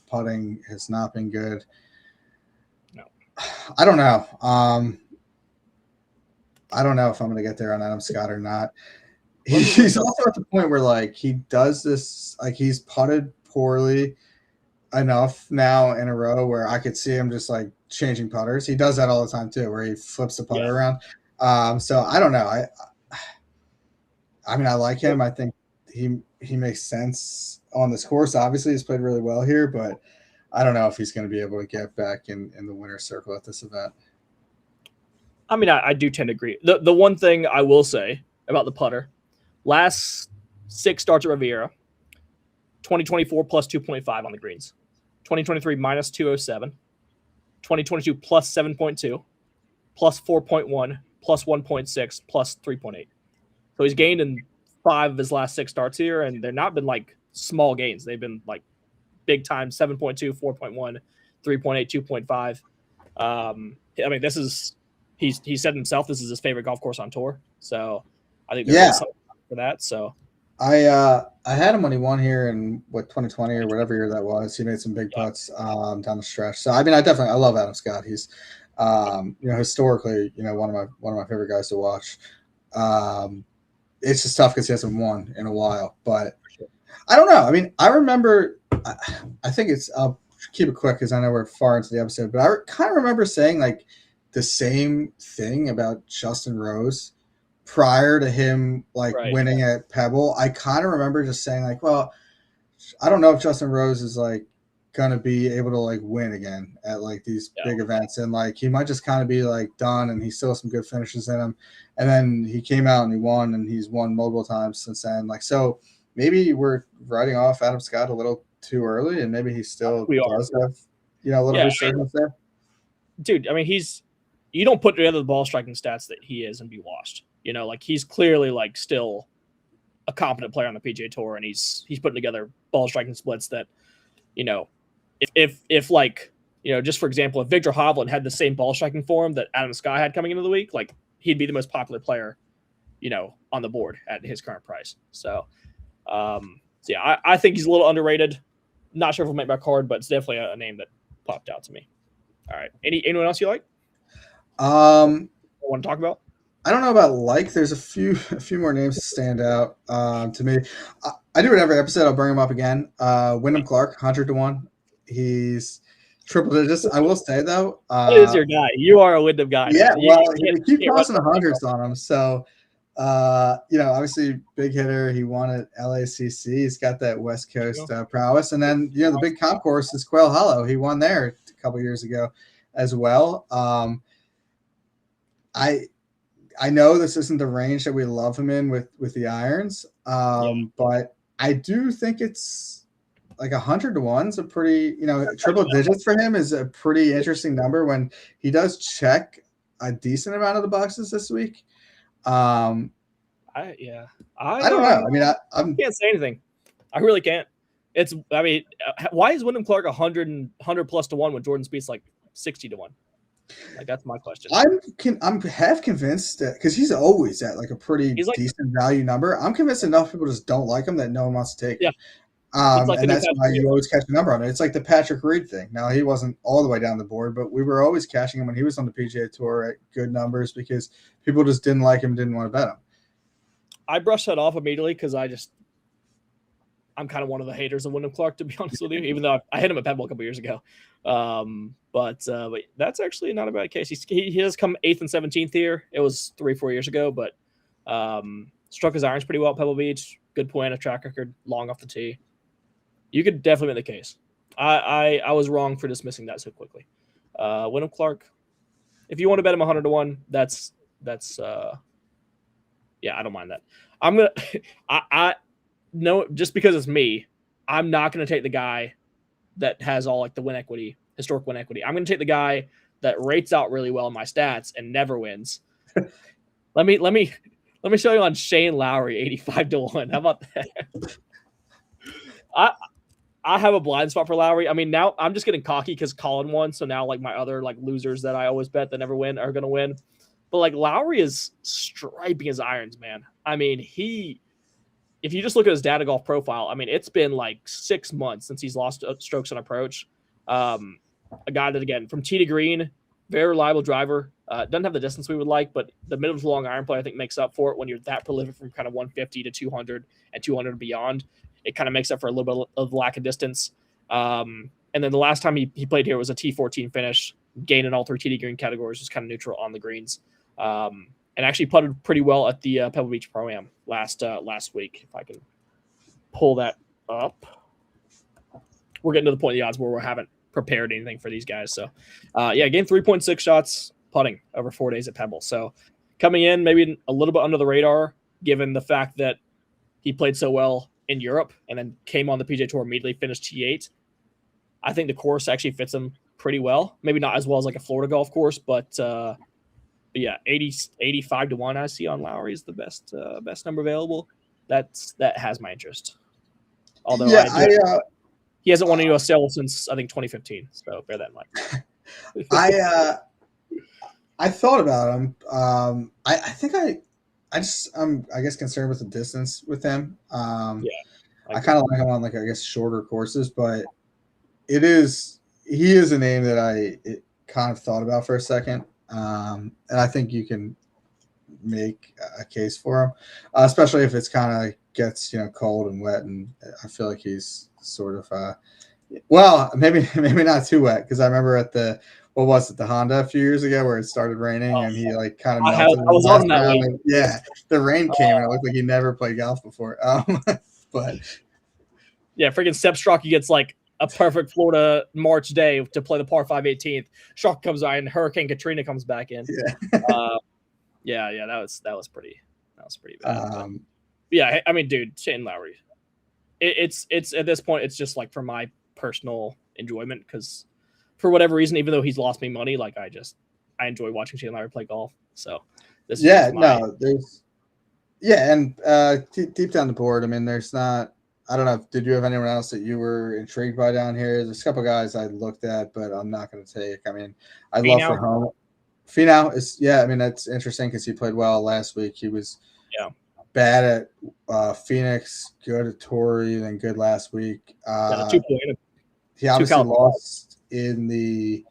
putting has not been good. No. I don't know. I don't know if I'm going to get there on Adam Scott or not. He's also at the point where, like, he does this, like, he's putted poorly enough now in a row where I could see him just, like, changing putters. He does that all the time, too, where he flips the putter around. So I don't know. I mean, I like him. I think he makes sense on this course. Obviously, he's played really well here, but I don't know if he's going to be able to get back in the winner's circle at this event. I mean, I do tend to agree. The one thing I will say about the putter, last 6 starts at Riviera, 2024 plus 2.5 on the greens, 2023 minus 207, 2022 plus 7.2, plus 4.1, plus 1.6, plus 3.8. So he's gained in 5 of his last 6 starts here, and they're not been like small gains. They've been like big time 7.2, 4.1, 3.8, 2.5. I mean, this is he said himself this is his favorite golf course on tour. So I think there's something for that. So I had him when he won here in 2020 or whatever year that was. He made some big putts down the stretch. So I mean, I love Adam Scott. He's historically one of my favorite guys to watch. It's just tough because he hasn't won in a while. But I don't know. I mean, I remember. I think it's. I'll keep it quick because I know we're far into the episode. But I kind of remember saying like the same thing about Justin Rose prior to him winning at Pebble. I kind of remember just saying like, well, I don't know if Justin Rose is like gonna be able to like win again at like these big events, and like he might just kind of be like done, and he still has some good finishes in him. And then he came out and he won, and he's won multiple times since then. Like, so maybe we're writing off Adam Scott a little too early, and maybe he still does have a little resurgence there. Dude, I mean, you don't put together the ball striking stats that he is and be washed. Like he's clearly like still a competent player on the PGA Tour, and he's putting together ball striking splits that, if like, just for example, if Victor Hovland had the same ball striking form that Adam Scott had coming into the week, like he'd be the most popular player, on the board at his current price. So, I think he's a little underrated. Not sure if he'll make my card, but it's definitely a name that popped out to me. All right. Anyone else you like? Want to talk about? I don't know about there's a few more names that stand out to me. I do it every episode. I'll bring him up again. Wyndham Clark, 100-1. He's triple digits. I will say though, that is your guy. You are a Wyndham guy. Yeah, well, you keep crossing the hundreds on him. So, obviously big hitter. He won at LACC. He's got that West Coast prowess. And then the big comp course is Quail Hollow. He won there a couple years ago as well. I know this isn't the range that we love him in with the irons, but I do think it's like 100-1 is a pretty, triple digits for him is a pretty interesting number when he does check a decent amount of the boxes this week. I don't know. I mean, I can't say anything. I really can't. Why is Wyndham Clark 100 plus to 1 when Jordan Spieth's like 60-1? Like that's my question. I'm half convinced that because he's always at like a pretty decent value number. I'm convinced enough people just don't like him that no one wants to take. Yeah, It's like the And new that's Patrick why Reed. you always catch a number on it. It's like the Patrick Reed thing. Now, he wasn't all the way down the board, but we were always catching him when he was on the PGA Tour at good numbers because people just didn't like him, didn't want to bet him. I brushed that off immediately because I'm kind of one of the haters of Wyndham Clark, to be honest with you, even though I hit him at Pebble a couple years ago. But that's actually not a bad case. He has come 8th and 17th here. It was 3-4 years ago, but struck his irons pretty well at Pebble Beach. Good point of track record, long off the tee. You could definitely make the case. I was wrong for dismissing that so quickly. Wyndham Clark, if you want to bet him 100 to 1, that's yeah, I don't mind that. I'm gonna I no, just because it's me, I'm not gonna take the guy that has all like the win equity, historic win equity. I'm gonna take the guy that rates out really well in my stats and never wins. Let me show you on Shane Lowry, 85 to 1. How about that? I have a blind spot for Lowry. I mean, now I'm just getting cocky because Colin won, so now like my other like losers that I always bet that never win are gonna win. But like Lowry is striping his irons, man. I mean, if you just look at his data golf profile, I mean, it's been like 6 months since he's lost strokes on approach. A guy that, again, from tee to green, very reliable driver. Doesn't have the distance we would like, but the middle to long iron play, I think, makes up for it when you're that prolific from kind of 150 to 200 and 200 and beyond. It kind of makes up for a little bit of lack of distance. And then the last time he played here was a T14 finish, gained in all 3 tee to green categories, just kind of neutral on the greens. And actually putted pretty well at the Pebble Beach Pro-Am last week. If I can pull that up. We're getting to the point of the odds where we haven't prepared anything for these guys. So, gained 3.6 shots putting over 4 days at Pebble. So, coming in maybe a little bit under the radar, given the fact that he played so well in Europe and then came on the PGA Tour immediately, finished T8. I think the course actually fits him pretty well. Maybe not as well as like a Florida golf course, but yeah, 85 to 1 I see on Lowry is the best number available. That has my interest. Although he hasn't won a U.S. sale since I think 2015, so bear that in mind. I thought about him. I think I'm concerned with the distance with him. I kind of like him on like I guess shorter courses, but he is a name that I kind of thought about for a second. And I think you can make a case for him, especially if it's kind of gets cold and wet, and I feel like he's sort of maybe not too wet because I remember at the Honda a few years ago where it started raining and he like kind of melted. I was on that week. Yeah, the rain came and it looked like he never played golf before. But yeah, freaking Sepp Straka gets like a perfect Florida March day to play the par 5 18th. Straka comes out and Hurricane Katrina comes back in. Yeah. That was pretty bad. Yeah, I mean, dude, Shane Lowry. It's at this point, it's just like for my personal enjoyment because for whatever reason, even though he's lost me money, like I enjoy watching Shane Lowry play golf. So this is deep down the board. I mean, there's not. I don't know. Did you have anyone else that you were intrigued by down here? There's a couple guys I looked at, but I'm not going to take. I mean, I'd love for home. Finau is, I mean, that's interesting because he played well last week. He was bad at Phoenix, good at Torrey, then good last week. He obviously lost in the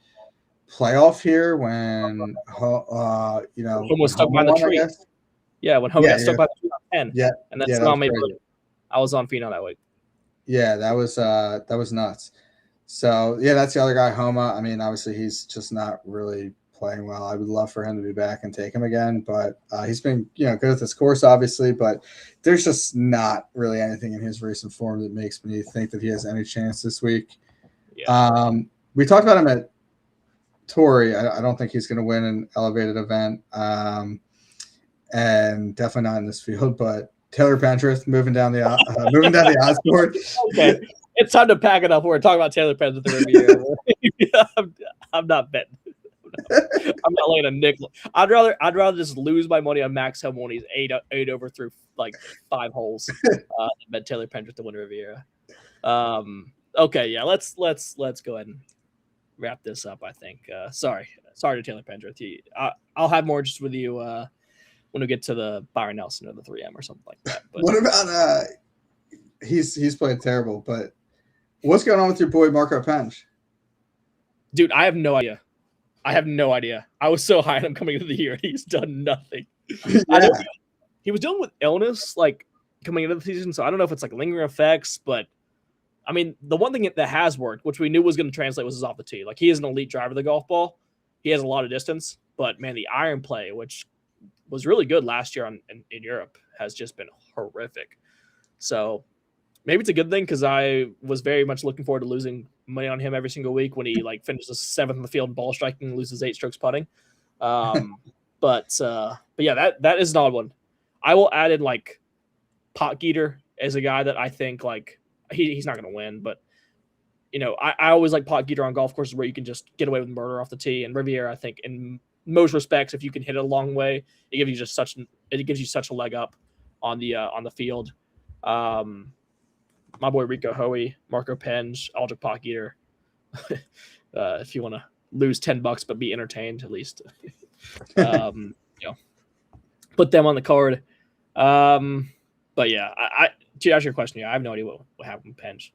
playoff here when almost stuck by the tree. Yeah, when Home got stuck by the tree on 10. Yeah, and that's not made. I was on Finau that week. Yeah, that was nuts. So that's the other guy, Homa. I mean, obviously he's just not really playing well. I would love for him to be back and take him again, but he's been good at this course, obviously. But there's just not really anything in his recent form that makes me think that he has any chance this week. Yeah. We talked about him at Torrey. I don't think he's going to win an elevated event, and definitely not in this field. But Taylor Pendrith moving down the odds board. Okay, it's time to pack it up. We're talking about Taylor Pendrith the Riviera. I'm not betting. I'm not laying a nickel. I'd rather just lose my money on Max Homa when he's eight over through like 5 holes than bet Taylor Pendrith to win Riviera. Okay, yeah, let's go ahead and wrap this up. I think. Sorry to Taylor Pendrith. I'll have more just with you when we get to the Byron Nelson or the 3M or something like that. But what about he's played terrible. But what's going on with your boy Marco Penge? Dude, I have no idea. I was so high on him coming into the year, and he's done nothing. I know Yeah, he was dealing with illness like coming into the season, so I don't know if it's like lingering effects, but I mean, the one thing that has worked, which we knew was going to translate, was his off the tee. Like, he is an elite driver of the golf ball. He has a lot of distance, but man, the iron play, which was really good last year in Europe, has just been horrific. So maybe it's a good thing, because I was very much looking forward to losing money on him every single week when he like finishes seventh in the field in ball striking and loses 8 strokes putting. But yeah, that is an odd one. I will add in like Potgieter as a guy that I think like he's not going to win, but you know, I always like Potgieter on golf courses where you can just get away with murder off the tee. And Riviera, I think, in most respects, if you can hit it a long way, it gives you such a leg up on the field. My boy Rico Hoey, Marco Penge, Aldrich Potgieter. If you want to lose $10 but be entertained, at least, you know, put them on the card. But yeah, I to answer your question, I have no idea what happened with Penge.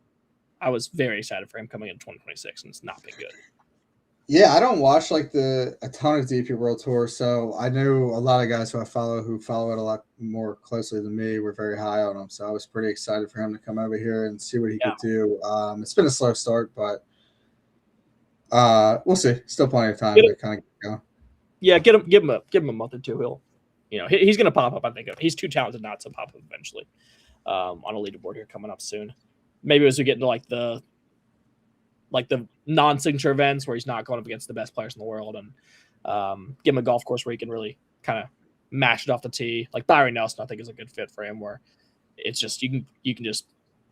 I was very excited for him coming into 2026, and it's not been good. yeah. I don't watch like a ton of DP World Tour, so I knew a lot of guys who follow it a lot more closely than me were very high on him. So I was pretty excited for him to come over here and see what he could do. It's been a slow start, but we'll see. Still plenty of time to kind of get going. Yeah, give him a month or two. He's going to pop up. I think he's too talented not to pop up eventually on a leaderboard here coming up soon. Maybe as we get into like the non-signature events where he's not going up against the best players in the world, and give him a golf course where he can really kind of mash it off the tee. Like Byron Nelson, I think is a good fit for him, where it's just you can just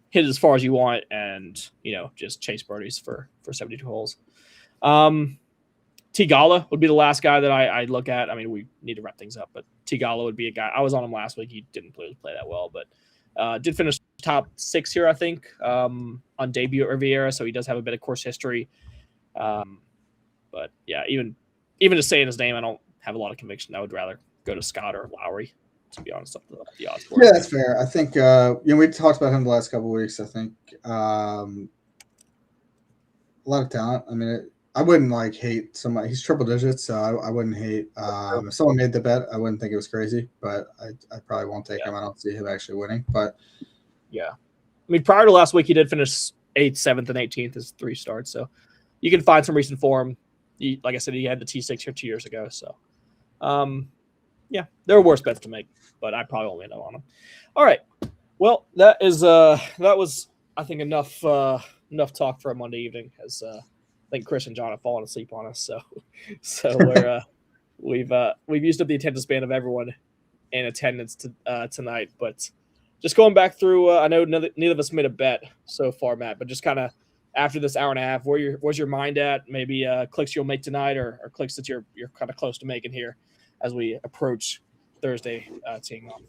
hit it as far as you want and just chase birdies for 72 holes. Tigala would be the last guy that I look at. I mean, we need to wrap things up, but Tigala would be a guy. I was on him last week. He didn't play that well, but did finish top 6 here, I think, on debut at Riviera, so he does have a bit of course history. But yeah, even just saying his name, I don't have a lot of conviction. I would rather go to Scott or Lowry, to be honest, up the odds board. Yeah, that's fair. I think we talked about him the last couple of weeks. I think a lot of talent. I mean, I wouldn't like hate somebody. He's triple digits, so I wouldn't hate. If someone made the bet, I wouldn't think it was crazy, but I probably won't take him. I don't see him actually winning. But yeah, I mean, prior to last week, he did finish 8th, 7th, and 18th as 3 starts. So you can find some recent form. Like I said, he had the T6 here 2 years ago. So yeah, there are worse bets to make, but I probably won't end up on them. All right, well, that was I think enough talk for a Monday evening, as I think Chris and John have fallen asleep on us. So we've used up the attention span of everyone in attendance tonight. But just going back through, I know neither of us made a bet so far, Matt, but just kind of after this hour and a half, where's your mind at? Maybe clicks you'll make tonight, or clicks that you're kind of close to making here as we approach Thursday teeing off.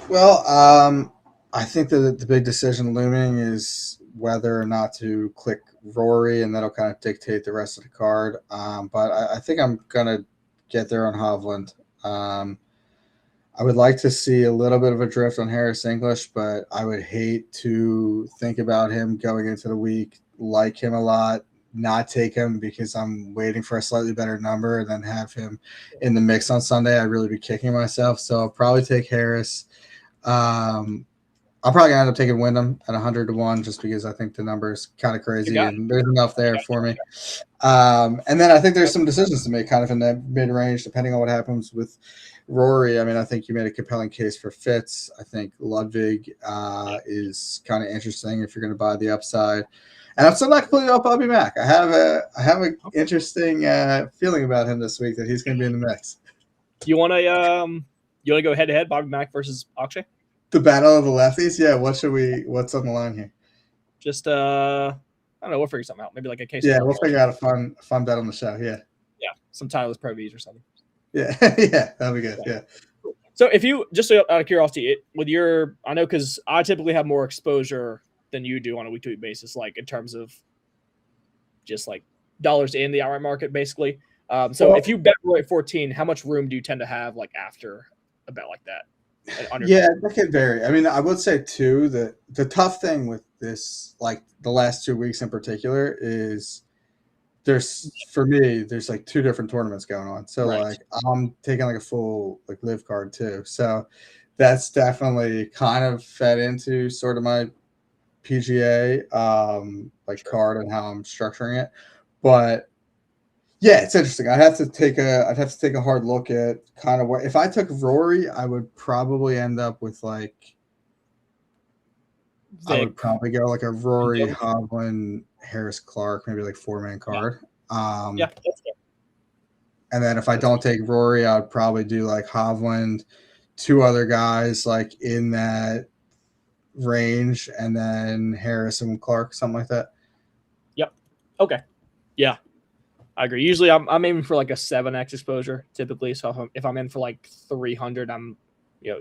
Well, I think that the big decision looming is whether or not to click Rory, and that'll kind of dictate the rest of the card. But I think I'm going to get there on Hovland. I would like to see a little bit of a drift on Harris English, but I would hate to think about him going into the week, like him a lot, not take him because I'm waiting for a slightly better number, and then have him in the mix on Sunday. I'd really be kicking myself. So I'll probably take Harris. I'm probably going to end up taking Wyndham at 100-1 just because I think the number is kind of crazy and there's enough there for me. And then I think there's some decisions to make kind of in that mid-range depending on what happens with Rory. I mean, I think you made a compelling case for Fitz. I think Ludwig is kind of interesting if you're going to buy the upside. And I'm still not completely off Bobby Mack. I have an interesting feeling about him this week that he's going to be in the mix. You want to go head-to-head, Bobby Mack versus Akshay? The battle of the lefties? Yeah, what's on the line here? Just I don't know, we'll figure something out. Maybe like a case. Yeah, we'll figure out a fun bet on the show. Yeah. Yeah. Some Titleist Pro Vs or something. Yeah, yeah, that'll be good. Yeah. So if you just out of curiosity, I know because I typically have more exposure than you do on a week-to-week basis, like in terms of just like dollars in the outright market, basically. So if you bet Roy at 14, how much room do you tend to have like after a bet like that? on your Yeah, that can vary. I mean, I would say too that the tough thing with this, like the last 2 weeks in particular, is there's like two different tournaments going on. So right, like I'm taking like a full like live card too. So that's definitely kind of fed into sort of my PGA like sure. card and how I'm structuring it. But yeah, it's interesting. I'd have to take a hard look at kind of what if I took Rory, I would probably end up with like I would Vic, probably go like a Rory, Young. Hovland, Harris Clark, maybe like 4-man Yeah, card. yeah, that's fair. And then if I That's don't take Rory, I'd probably do like Hovland, two other guys like in that range, and then Harris and Clark, something like that. yep. Okay. Yeah, I agree. Usually I'm aiming for like a 7x exposure typically. So if I'm in for like 300, I'm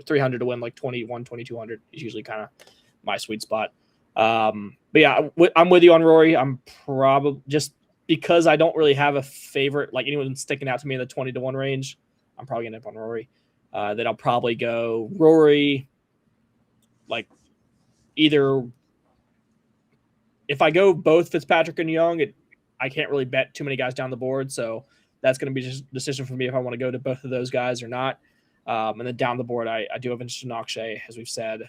300 to win like 21, 2200 is usually kind of my sweet spot. But yeah, I'm with you on Rory. I'm probably just because I don't really have a favorite, like anyone sticking out to me in the 20-1 range. I'm probably gonna end up on Rory. Then I'll probably go Rory, like either if I go both Fitzpatrick and Young, I can't really bet too many guys down the board. So that's going to be just a decision for me if I want to go to both of those guys or not. And then down the board, I do have interest in Akshay, as we've said.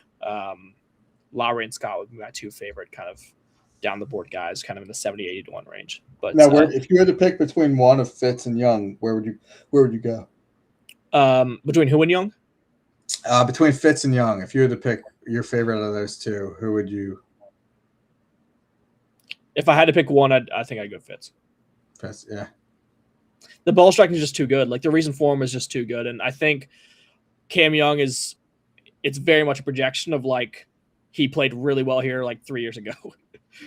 Lowry and Scott would be my two favorite kind of down the board guys, kind of in the 70-80 to 1 range. But Now, if you had to pick between one of Fitz and Young, where would you go? Between who and Young? Between Fitz and Young, if you had to pick your favorite of those two, who would you? If I had to pick one, I think I'd go Fitz. Fitz, yeah. The ball striking is just too good. Like the reason for him is just too good. And I think Cam Young it's very much a projection of like he played really well here like 3 years ago.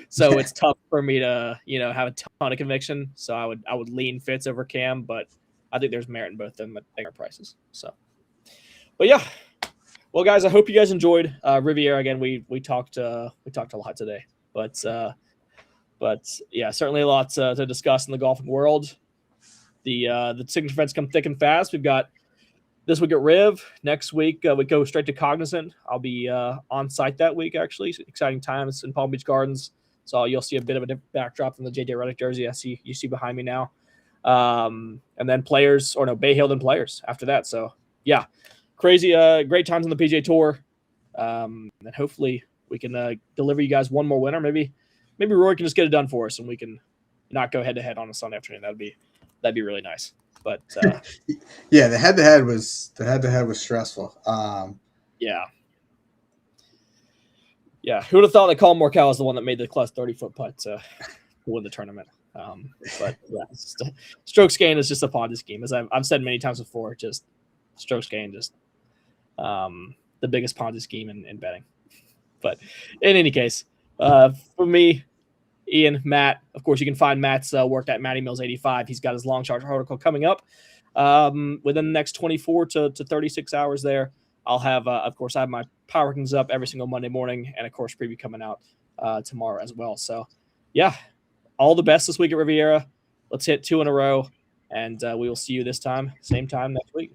So it's tough for me to, have a ton of conviction. So I would lean Fitz over Cam, but I think there's merit in both of them at bigger prices. So, but yeah. Well, guys, I hope you guys enjoyed Riviera again. We talked a lot today, but yeah, certainly a lot to discuss in the golfing world. The signature events come thick and fast. We've got this week at Riv. Next week we go straight to Cognizant. I'll be on site that week. Actually, exciting times in Palm Beach Gardens. So you'll see a bit of a different backdrop than the JJ Redick jersey you see behind me now. And then Bay Hill, then players after that. So yeah, crazy, great times on the PGA Tour. And hopefully we can deliver you guys one more winner. Maybe Roy can just get it done for us, and we can not go head to head on a Sunday afternoon. That'd be really nice. But yeah, the head to head was stressful. Yeah. Who would have thought that Colin Morikawa was the one that made the clutch 30-foot putt to win the tournament? But yeah, strokes gain is just a Ponzi scheme, as I've said many times before. Just strokes gain, just the biggest Ponzi scheme in betting. But in any case, for me, Ian, Matt, of course, you can find Matt's work at Matty Mills 85. He's got his long shot article coming up within the next 24 to 36 hours there. I'll have, of course, I have my power rankings up every single Monday morning, and of course, preview coming out tomorrow as well. So, yeah, all the best this week at Riviera. Let's hit 2 in a row, and we will see you this time, same time next week.